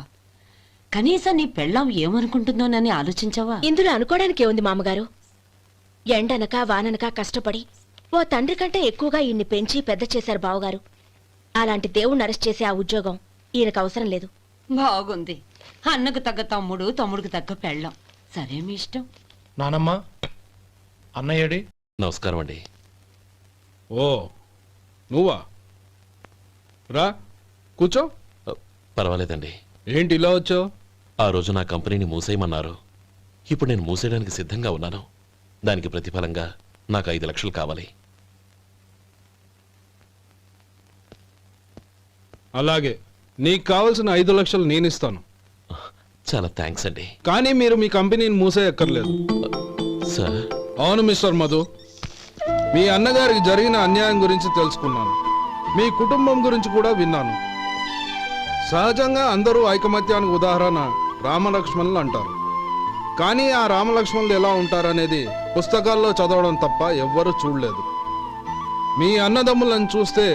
కనీసం నీ పెళ్ళాం ఏమనుకుంటుందోనని ఆలోచించావా? ఇందులో అనుకోవడానికి ఏముంది మామగారు? ఎండనక వాననక కష్టపడి ఓ తండ్రి కంటే ఎక్కువగా ఈయన్ని పెంచి పెద్ద చేశారు బావగారు. అలాంటి దేవుణ్ణి అరెస్ట్ చేసే ఆ ఉద్యోగం ఈయనకు అవసరం లేదు. బాగుంది. అన్నకు తగ్గ తమ్ముడు, తమ్ముడికి తగ్గ పెళ్ళాం. సరే, మీ ఇష్టం. నానమ్మ, అన్నయ్యడి. నమస్కారం అండి. ఓ నువ్వా? రా కూర్చో. పర్వాలేదండి. ఏంటి ఇలా వచ్చావు? ఆ రోజు నా కంపెనీని మూసేయమన్నారు. ఇప్పుడు నేను మూసేయడానికి సిద్ధంగా ఉన్నాను. దానికి ప్రతిఫలంగా నాకు 5 లక్షలు కావాలి. అలాగే, నీకు కావాల్సిన 5 లక్షలు నేను ఇస్తాను. చాలా థ్యాంక్స్ అండి. కానీ మీరు మీ కంపెనీని మూసేయక్కర్లేదు. సార్? అవును మిస్టర్ మధు, మీ అన్నగారికి జరిగిన అన్యాయం గురించి తెలుసుకున్నాను. మీ కుటుంబం గురించి కూడా విన్నాను. సహజంగా అందరూ ఐకమత్యానికి ఉదాహరణ రామలక్ష్మణులు అంటారు. కానీ ఆ రామలక్ష్మణులు ఎలా ఉంటారనేది పుస్తకాల్లో చదవడం తప్ప ఎవ్వరూ చూడలేదు. మీ అన్నదమ్ములను చూస్తే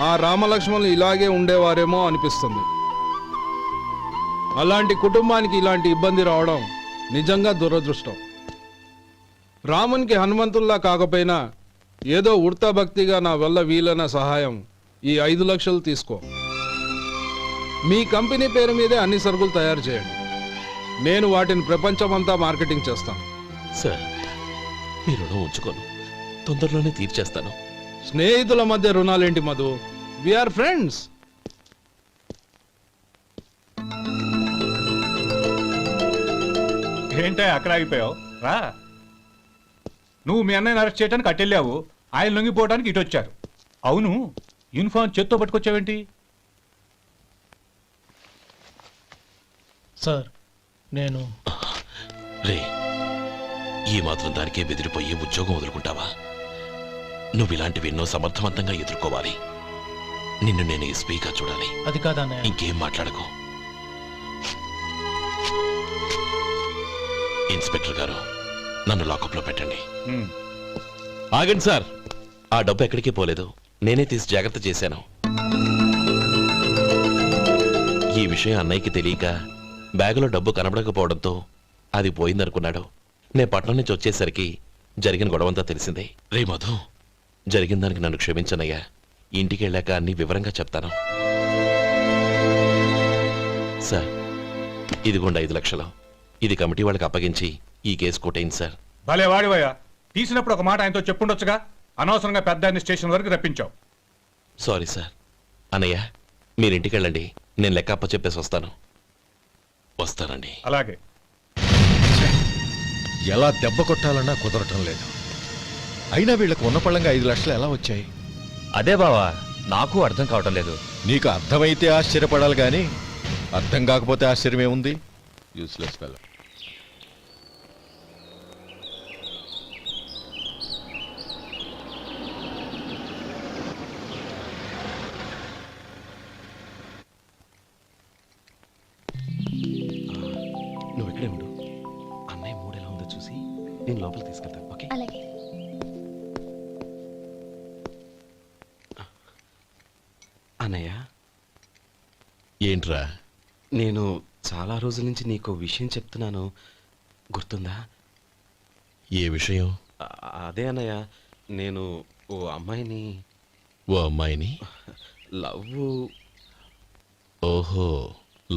ఆ రామలక్ష్మణులు ఇలాగే ఉండేవారేమో అనిపిస్తుంది. అలాంటి కుటుంబానికి ఇలాంటి ఇబ్బంది రావడం నిజంగా దురదృష్టం. రామునికి హనుమంతుల్లా కాకపోయినా ఏదో ఉడతాభక్తిగా నా వల్ల వీలైన సహాయం ఈ 5 లక్షలు తీసుకో. మీ కంపెనీ పేరు మీదే అన్ని సరుకులు తయారు చేయండి. నేను వాటిని ప్రపంచమంతా మార్కెటింగ్ చేస్తాను. సార్, మీ రుణం ఉంచుకోను, తొందరలోనే తీర్చేస్తాను. స్నేహితుల మధ్య రుణాలేంటి మధు? We are friends. ఏంటే అక్కడ ఆగిపోయావు? రా. నువ్వు మీ అన్నయ్యని అరెస్ట్ చేయడానికి అట్టెళ్ళావు, ఆయన లొంగిపోవడానికి ఇటు వచ్చారు. అవును, యూనిఫామ్ చేత్తో పట్టుకొచ్చావేంటి? సార్, నేను రే, ఈ మాత్రం దానికే బెదిరిపోయి ఉద్యోగం వదులుకుంటావా? నువ్వు ఇలాంటివి ఎన్నో సమర్థవంతంగా ఎదుర్కోవాలి. నిన్ను నేను ఎస్పీగా చూడాలి. అది కాదన్నయ్య. ఇంకేం మాట్లాడకు. ఇన్స్పెక్టర్ గారు, నన్ను లాకప్లో పెట్టండి. ఆగండి సార్, ఆ డబ్బు ఎక్కడికి పోలేదు, నేనే తీసి జాగ్రత్త చేశాను. ఈ విషయం అన్నయ్యకి తెలియక బ్యాగులో డబ్బు కనబడకపోవడంతో అది పోయిందనుకున్నాడు. నేను పట్నం నుంచి వచ్చేసరికి జరిగిన గొడవంతా తెలిసిందే. రే మధు, జరిగిన దానికి నన్ను క్షమించనయ్యా. ఇంటికి వెళ్ళాక అన్ని వివరంగా చెప్తాను. సార్, ఇదిగోండి 5 లక్షలు. ఇది కమిటీ వాళ్ళకి అప్పగించి ఈ కేసు కొట్టేయండి సార్. భలే వాడివయ్యా, తీసినప్పుడు ఒక మాట ఆయనతో చెప్పుండొచ్చుగా. అనవసరంగా పెద్ద ఆయన స్టేషన్ వరకు రప్పించావు. Sorry sir. అన్నయ్య, మీరు ఇంటికి వెళ్ళండి, నేను లెక్క అప్ప చెప్పేసి వస్తానండి. అలాగే. ఎలా దెబ్బ కొట్టాలన్నా కుదరటం లేదు. అయినా వీళ్ళకు ఉన్న పళ్ళంగా 5 లక్షలు ఎలా వచ్చాయి? అదే బావా, నాకు అర్థం కావటం లేదు. నీకు అర్థమైతే ఆశ్చర్యపడాలి కానీ అర్థం కాకపోతే ఆశ్చర్యం ఏముంది? Useless fellow. నువ్వు ఇక్కడే ఉండు. అన్నయ్య మూడు ఎలా ఉందో చూసి నేను లోపల తీసుకెళ్తాను. ఓకే? అలాగే. అన్నయ్య, ఏంట్రా? నేను చాలా రోజుల నుంచి నీకు విషయం చెప్తున్నాను, గుర్తుందా? ఏ విషయం? అదే అన్నయ్య, నేను ఓ అమ్మాయిని లవ్. ఓహో,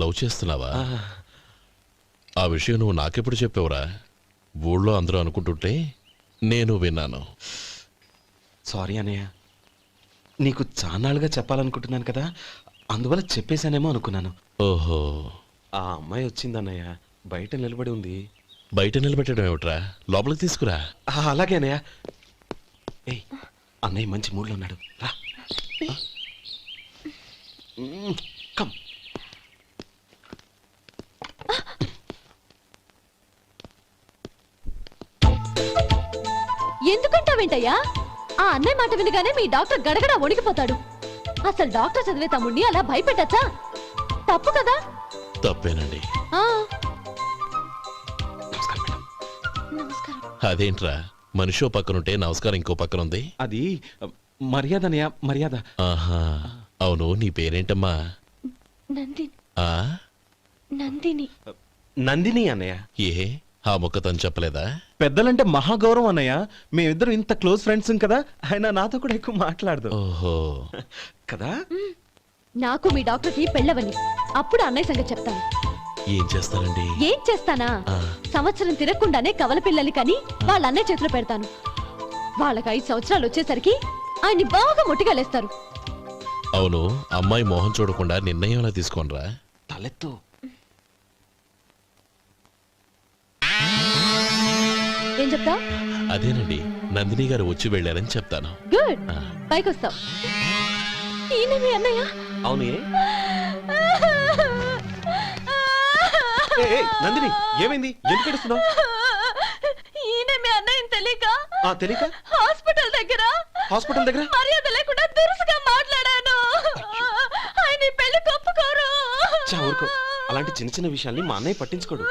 లవ్ చేస్తున్నావా? ఆ విషయం నువ్వు నాకెప్పుడు చెప్పావురా? ఊళ్ళో అందరూ అనుకుంటుంటే నేను విన్నాను. సారీ అన్నయ్య, నీకు చాన్నాళ్ళుగా చెప్పాలనుకుంటున్నాను కదా, అందువల్ల చెప్పేశానేమో అనుకున్నాను. ఓహో, ఆ అమ్మాయి వచ్చిందన్నయ్య, బయట నిలబడి ఉంది. బయట నిలబెట్టడం ఏమిట్రా? లోపలికి తీసుకురా. అలాగే అన్నయ్య. ఏయ్, అన్నయ్య మంచి మూడ్లో ఉన్నాడు, రా. కమ్. ఎందుకంటావేంటయ్యా? ఆ అన్నయ్య మాట వినగానే మీ డాక్టర్ గడగడ వణికిపోతాడు. అసలు డాక్టర్ చదివే తమ్ముడిని అలా భయపెట్టచ్చా? తప్పు కదా? తప్పేనండి. నమస్కారం. అదేంట్రా, మనిషో పక్కనుంటే నమస్కారం ఇంకో పక్కన ఉంది? అది మర్యాద అన్నయ్య, మర్యాద. ఆహా, అవును, నీ పేరేంటమ్మా? నందిని. ఆ నందిని. నందిని అన్నయ్య. ఏ, ఆ ముక్క తను చెప్పలేదా? పెద్దలంటే మహాగౌరవం అన్నయ్య. మేమిద్దరం ఇంత క్లోజ్ ఫ్రెండ్స్ కదా, ఆయన నాతో కూడా ఎక్కువ మాట్లాడదు. ఓహో, కదా? నాకు మీ డాక్టర్కి పెళ్ళవని అప్పుడు అన్నయ్య సంగతి చెప్తాను. ఏం చేస్తారండి? ఏం చేస్తానా? సంవత్సరం తిరగకుండానే కవల పిల్లల్ని కని వాళ్ళ అన్నయ్య చేతిలో పెడతాను. వాళ్ళకి 5 సంవత్సరాలు వచ్చేసరికి ఆయన్ని బాగా మొట్టిగలేస్తారు. అవును, అమ్మాయి మోహం చూడకుండా నిర్ణయం ఎలా తీసుకోనరా? తలెత్తు. ఏం చెప్తా? అదేనండి, నందిని గారు వచ్చి వెళ్ళారని చెప్తాను. గుడ్, పైకి వస్తావు. ఈయన మీ అన్నయ్య? అవును. నందిని, ఏమైంది? ఎందుకు ఏడుస్తున్నావు? ఈయన మీ అన్నయ్యని తెలియక హాస్పిటల్ దగ్గర మర్యాద లేకుండా దురుసుగా మాట్లాడాను. ఆయన పెళ్లి ఒప్పుకోరు. ఊరుకో, అలాంటి చిన్న చిన్న విషయాల్ని మా అన్నయ్య పట్టించుకోడు.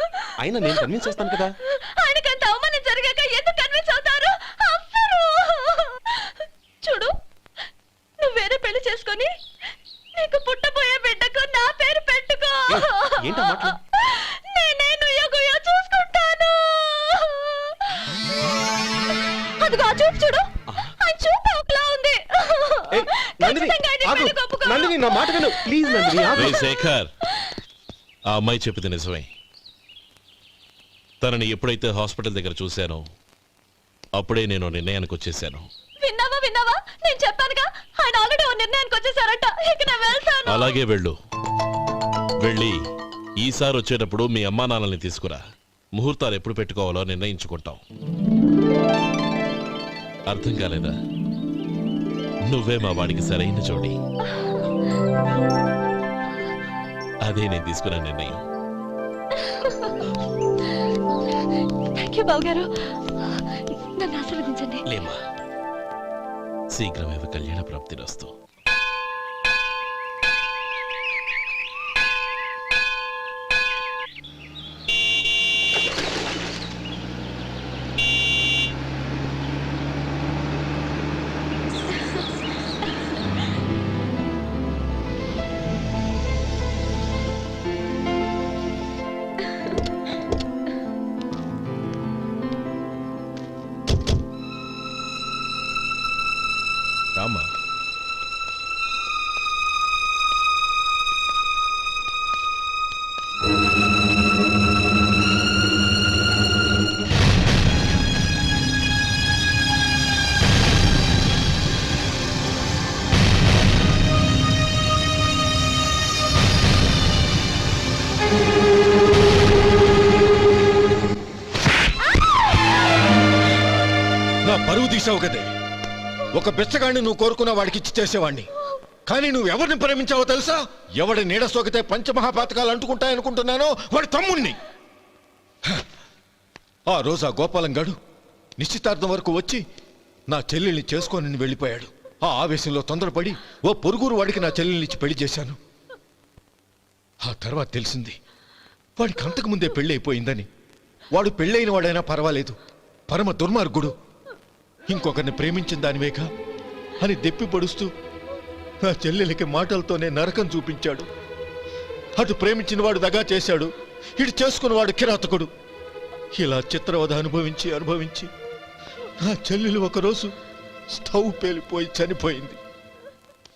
అయినా నేను కన్విన్స్ చేస్తాను కదా. ఆయనకంత అవమానం జరిగాక ఎందుకు కన్విన్స్ అవుతారు? చూడు, నువ్వు వేరే పెళ్లి చేసుకొని నీకు పుట్టబోయే బిడ్డకు నా పేరు పెట్టుకో. ఏంటా మాటలు? నేనే నుయ్యో చూసుకుంటాను. అదిగో ఆ చూపు చూడు, ఆ చూపు ఒకలా ఉంది. నందిని, నా మాట విను ప్లీజ్. నందిని, రే శేఖర్, ఆ అమ్మాయి చెప్పింది నిజమే. తనని ఎప్పుడైతే హాస్పిటల్ దగ్గర చూశానో అప్పుడే నేను నిర్ణయానికి వచ్చేసాను. విన్నావా? నేను చెప్పానుగా, ఆయన ఆల్రెడీ ఓ నిర్ణయానికి వచ్చేసారట. ఇక నేను వెళ్తాను. అలాగే వెళ్ళు. వెళ్ళి ఈసారి వచ్చేటప్పుడు మీ అమ్మా నాన్నల్ని తీసుకురా. ముహూర్తాలు ఎప్పుడు పెట్టుకోవాలో నిర్ణయించుకుంటాం. అర్థం కాలేదా? నువ్వే మా వాడికి సరైన జోడి. అదే నేను తీసుకున్న నిర్ణయం. థ్యాంక్ యూ బావగారు, నన్ను ఆశీర్వదించండి. లేమా, శీఘ్రమేవ కళ్యాణ ప్రాప్తిరస్తు. నా పరువు తీసావు కదే. ఒక బెచ్చగాడిని నువ్వు కోరుకున్న వాడికి ఇచ్చి చేసేవాడిని. కానీ నువ్వు ఎవరిని ప్రేమించావో తెలుసా? ఎవడి నీడ సోకితే పంచమహాపాతకాలు అంటుకుంటాయనుకుంటున్నానో వాడి తమ్ముణ్ణి. ఆ రోజు ఆ గోపాలం గాడు నిశ్చితార్థం వరకు వచ్చి నా చెల్లెల్ని చేసుకొని వెళ్ళిపోయాడు. ఆ ఆవేశంలో తొందరపడి ఓ పొరుగురు వాడికి నా చెల్లెల్నిచ్చి పెళ్లి చేశాను. ఆ తర్వాత తెలిసింది వాడికి అంతకుముందే పెళ్లి అయిపోయిందని. వాడు పెళ్ళైన వాడైనా పర్వాలేదు, పరమ దుర్మార్గుడు. ఇంకొకరిని ప్రేమించిన దానివేక అని దెప్పి పొడుస్తూ నా చెల్లెలకి మాటలతోనే నరకం చూపించాడు. అటు ప్రేమించిన వాడు దగా చేశాడు, ఇటు చేసుకున్నవాడు కిరాతకుడు. ఇలా చిత్రవధ అనుభవించి నా చెల్లెలు ఒకరోజు స్టవ్ పేలిపోయి చనిపోయింది.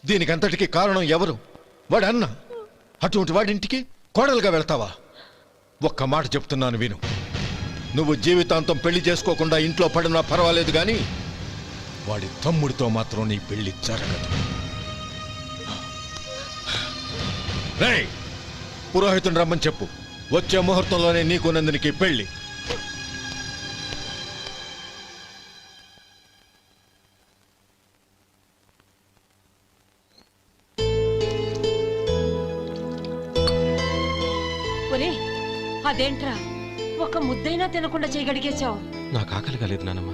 దీనికంతటికి కారణం ఎవరు? వాడు అన్న. అటువంటి వాడింటికి కోడలుగా వెళ్తావా? ఒక్క మాట చెప్తున్నాను విను. నువ్వు జీవితాంతం పెళ్లి చేసుకోకుండా ఇంట్లో పడినా పర్వాలేదు, కానీ వాడి తమ్ముడితో మాత్రం నీ పెళ్లి జరగదు. రేయ్, పురోహితుని రమ్మని చెప్పు. వచ్చే ముహూర్తంలోనే నీకు నందినికి పెళ్లి. ఒరే, అదేంట్రా ఒక ముద్దైనా తినకుండా చేయగలిగేశావు? నాకు ఆకలి కాలేదు నానమ్మ.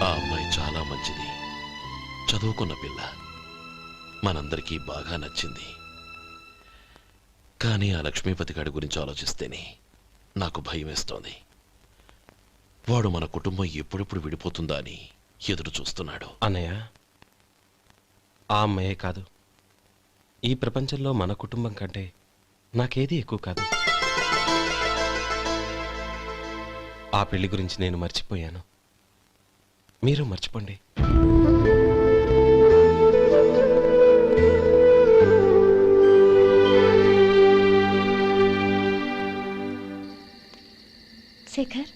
ఆ అమ్మాయి చాలా మంచిది, చదువుకున్న పిల్ల, మనందరికీ బాగా నచ్చింది. కానీ ఆ లక్ష్మీపతి గారి గురించి ఆలోచిస్తేనే నాకు భయం వేస్తోంది. వాడు మన కుటుంబం ఎప్పుడెప్పుడు విడిపోతుందా అని ఎదురు చూస్తున్నాడు. అన్నయ్య, ఆ అమ్మాయే కాదు, ఈ ప్రపంచంలో మన కుటుంబం కంటే నాకేది ఎక్కువ కాదు. ఆ పెళ్లి గురించి నేను మర్చిపోయాను, మీరు మర్చిపోండి. శేఖర్,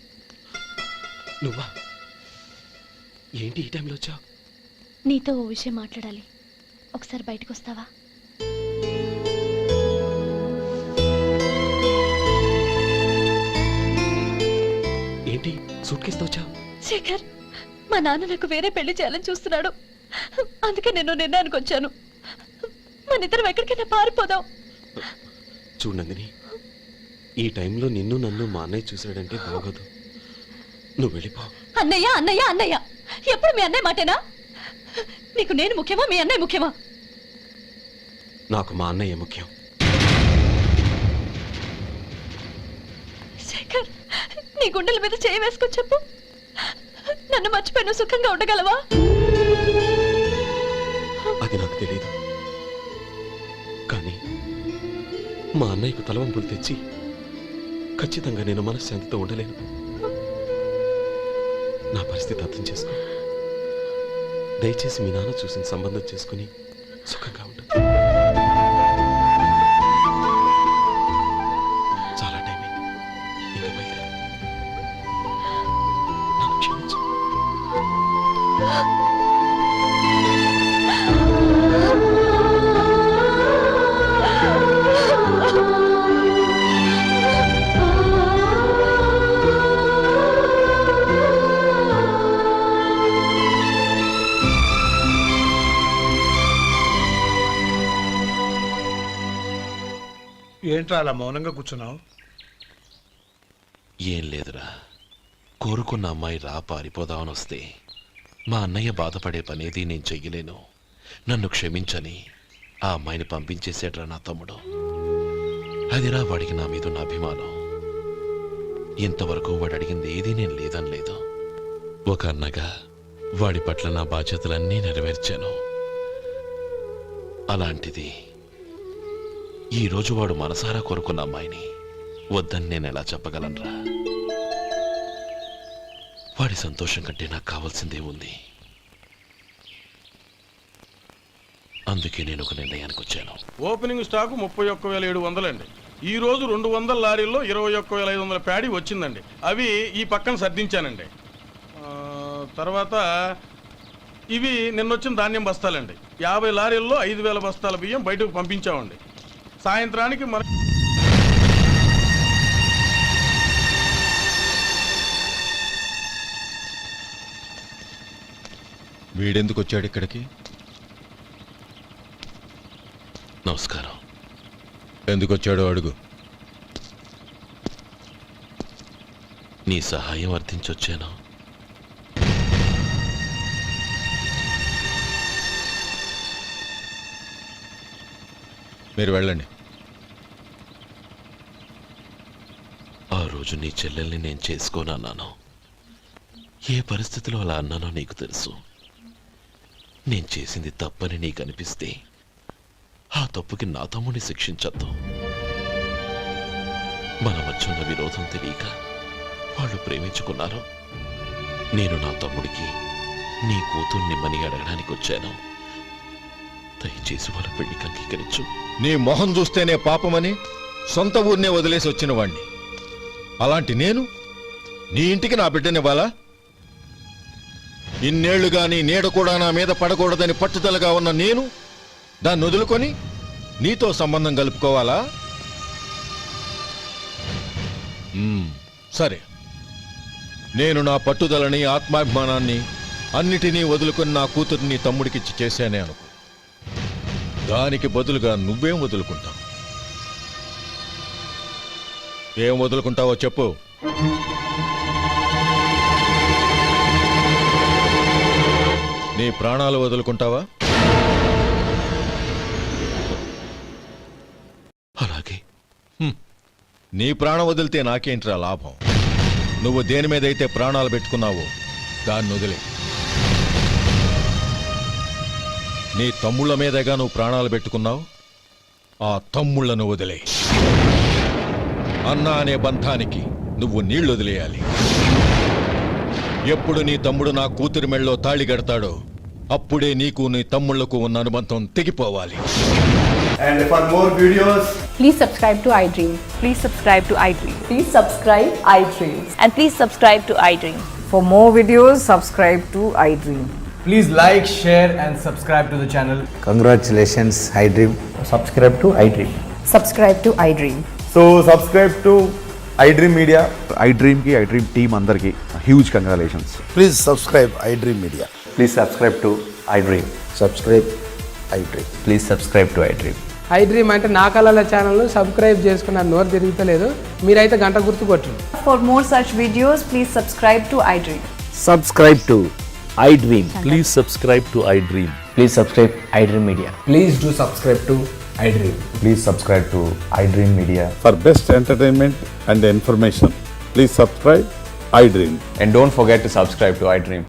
నువ్వా? ఏంటి ఈ టైంలో వచ్చావు? నీతో ఓ విషయం మాట్లాడాలి. ఒకసారి బయటకు వస్తావా? ఏంటి సూట్ కేసుతో వచ్చావు? శేఖర్, మా నాన్న నాకు వేరే పెళ్లి చేయాలని చూస్తున్నాడు. అందుకే నేను నిర్ణయానికి వచ్చాను. మన ఇద్దరం ఎక్కడికైనా పారిపోదాం. చూడు నందిని, ఈ టైంలో నిన్ను నన్ను మా అన్నయ్య చూశాడంటే బాగోదు. నువ్వు వెళ్ళిపో. అన్నయ్య అన్నయ్య అన్నయ్య, ఎప్పుడు మీ అన్నయ్య మాటేనా? నీకు నేను ముఖ్యమా, మీ అన్నయ్య ముఖ్యమా? నాకు మా అన్నయ్య ముఖ్యం. శేఖర్, నీ గుండెల మీద చేయి వేసుకొని చెప్పు, నన్ను మర్చిపోయిన సుఖంగా ఉండగలవా? అది నాకు తెలియదు, కానీ మా అన్నయ్యకు తలవంపులు తెచ్చి ఖచ్చితంగా నేను మనశ్శాంతితో ఉండలేను. నా పరిస్థితి అర్థం చేసుకో. దయచేసి మీ నాన్న చూసిన సంబంధం చేసుకుని సుఖంగా ఉంటుంది. చాలా టైం అయింది, ఇంకా బయలుదేరు. నన్ను క్షమించు. ఏంట్రా అలా మౌనంగా కూర్చున్నావు? ఏం లేదురా, కోరుకున్న అమ్మాయి రా పారిపోదామని వస్తే మా అన్నయ్య బాధపడే పనేది నేను చెయ్యలేను. నన్ను క్షమించని ఆ అమ్మాయిని పంపించేసేట్రా నా తమ్ముడు. అదిరా వాడికి నా మీద ఉన్న అభిమానం. ఇంతవరకు వాడు అడిగింది ఏదీ నేను లేదనలేదు. ఒక అన్నగా వాడి పట్ల నా బాధ్యతలన్నీ నెరవేర్చాను. అలాంటిది ఈరోజు వాడు మనసారా కోరుకున్న అమ్మాయిని వద్దని నేను ఎలా చెప్పగలనరా? వాడి సంతోషం కంటే నాకు కావాల్సిందే ఉంది. అందుకే నేను ఒక నిర్ణయానికి వచ్చాను. ఓపెనింగ్ స్టాకు 31,700 అండి. ఈ రోజు 200 లారీల్లో 21,500 ప్యాడీ వచ్చిందండి. అవి ఈ పక్కన సర్దించానండి. తర్వాత ఇవి నిన్నొచ్చిన ధాన్యం బస్తాలండి. 50 లారీల్లో 5,000 బస్తాల బియ్యం బయటకు పంపించామండి. సాయంత్రానికి మన వీడెందుకు వచ్చాడు ఇక్కడికి? నమస్కారం. ఎందుకు వచ్చాడో అడుగు. నీ సహాయం అర్థించొచ్చాను. మీరు వెళ్ళండి. ఆ రోజు నీ చెల్లెల్ని నేను చేసుకోనన్నాను. ఏ పరిస్థితిలో అలా అన్నానో నీకు తెలుసు. నేను చేసింది తప్పని నీకు అనిపిస్తే ఆ తప్పుకి నా తమ్ముడిని శిక్షించద్దు. మన మధ్య ఉన్న విరోధం తెలియక వాళ్ళు ప్రేమించుకున్నారు. నేను నా తమ్ముడికి నీ కూతుర్నిమ్మని అడగడానికి వచ్చాను. దయచేసి వాళ్ళ పెళ్లికి అంగీకరించు. నీ మొహం చూస్తేనే పాపమని సొంత ఊరినే వదిలేసి వచ్చిన వాణ్ణి. అలాంటి నేను నీ ఇంటికి నా బిడ్డనివ్వాలా? ఇన్నేళ్లుగా నీ నీడ కూడా నా మీద పడకూడదని పట్టుదలగా ఉన్న నేను దాన్ని వదులుకొని నీతో సంబంధం కలుపుకోవాలా? సరే, నేను నా పట్టుదలని ఆత్మాభిమానాన్ని అన్నిటినీ వదులుకొని నా కూతుర్ని తమ్ముడికిచ్చి చేశానే అనుకో. దానికి బదులుగా నువ్వేం వదులుకుంటావు? ఏం వదులుకుంటావో చెప్పు. నీ ప్రాణాలు వదులుకుంటావా? అలాగే. నీ ప్రాణం వదిలితే నాకేంట్రా లాభం? నువ్వు దేని మీదైతే ప్రాణాలు పెట్టుకున్నావో దాన్ని వదిలే. నీ తమ్ముళ్ళ మీదగా నువ్వు ప్రాణాలు పెట్టుకున్నావు. ఆ తమ్ముళ్లను వదిలే. అన్న అనే బంధానికి నువ్వు నీళ్లు వదిలేయాలి. ఎప్పుడు నీ తమ్ముడు నా కూతురి మెళ్ళలో తాళి కడతాడో అప్పుడే నీకు నీ తమ్ముళ్లకు ఉన్న అనుబంధం తెగిపోవాలి. And for more videos, please subscribe to iDream. please subscribe to iDream. Please subscribe iDream. And please subscribe to iDream. For more videos, subscribe to iDream. Please like, share and subscribe to the channel. Congratulations, iDream. Subscribe to iDream. Subscribe to iDream. So subscribe to iDream Media. iDream ki iDream team andarki huge congratulations. Please subscribe iDream Media. Please subscribe to iDream. Subscribe iDream. Please subscribe to iDream. iDream అంటే నా కళల channel subscribe చేసుకున్న నోరు తిరుగుతలేదు. మీరైతే గంట గుర్తు కొట్టండి. For more such videos, please subscribe to iDream. Subscribe to iDream. Please subscribe to iDream. Please subscribe iDream Media. Please do subscribe to iDream. Please subscribe to iDream Media. For best entertainment and information, please subscribe iDream. And don't forget to subscribe to iDream.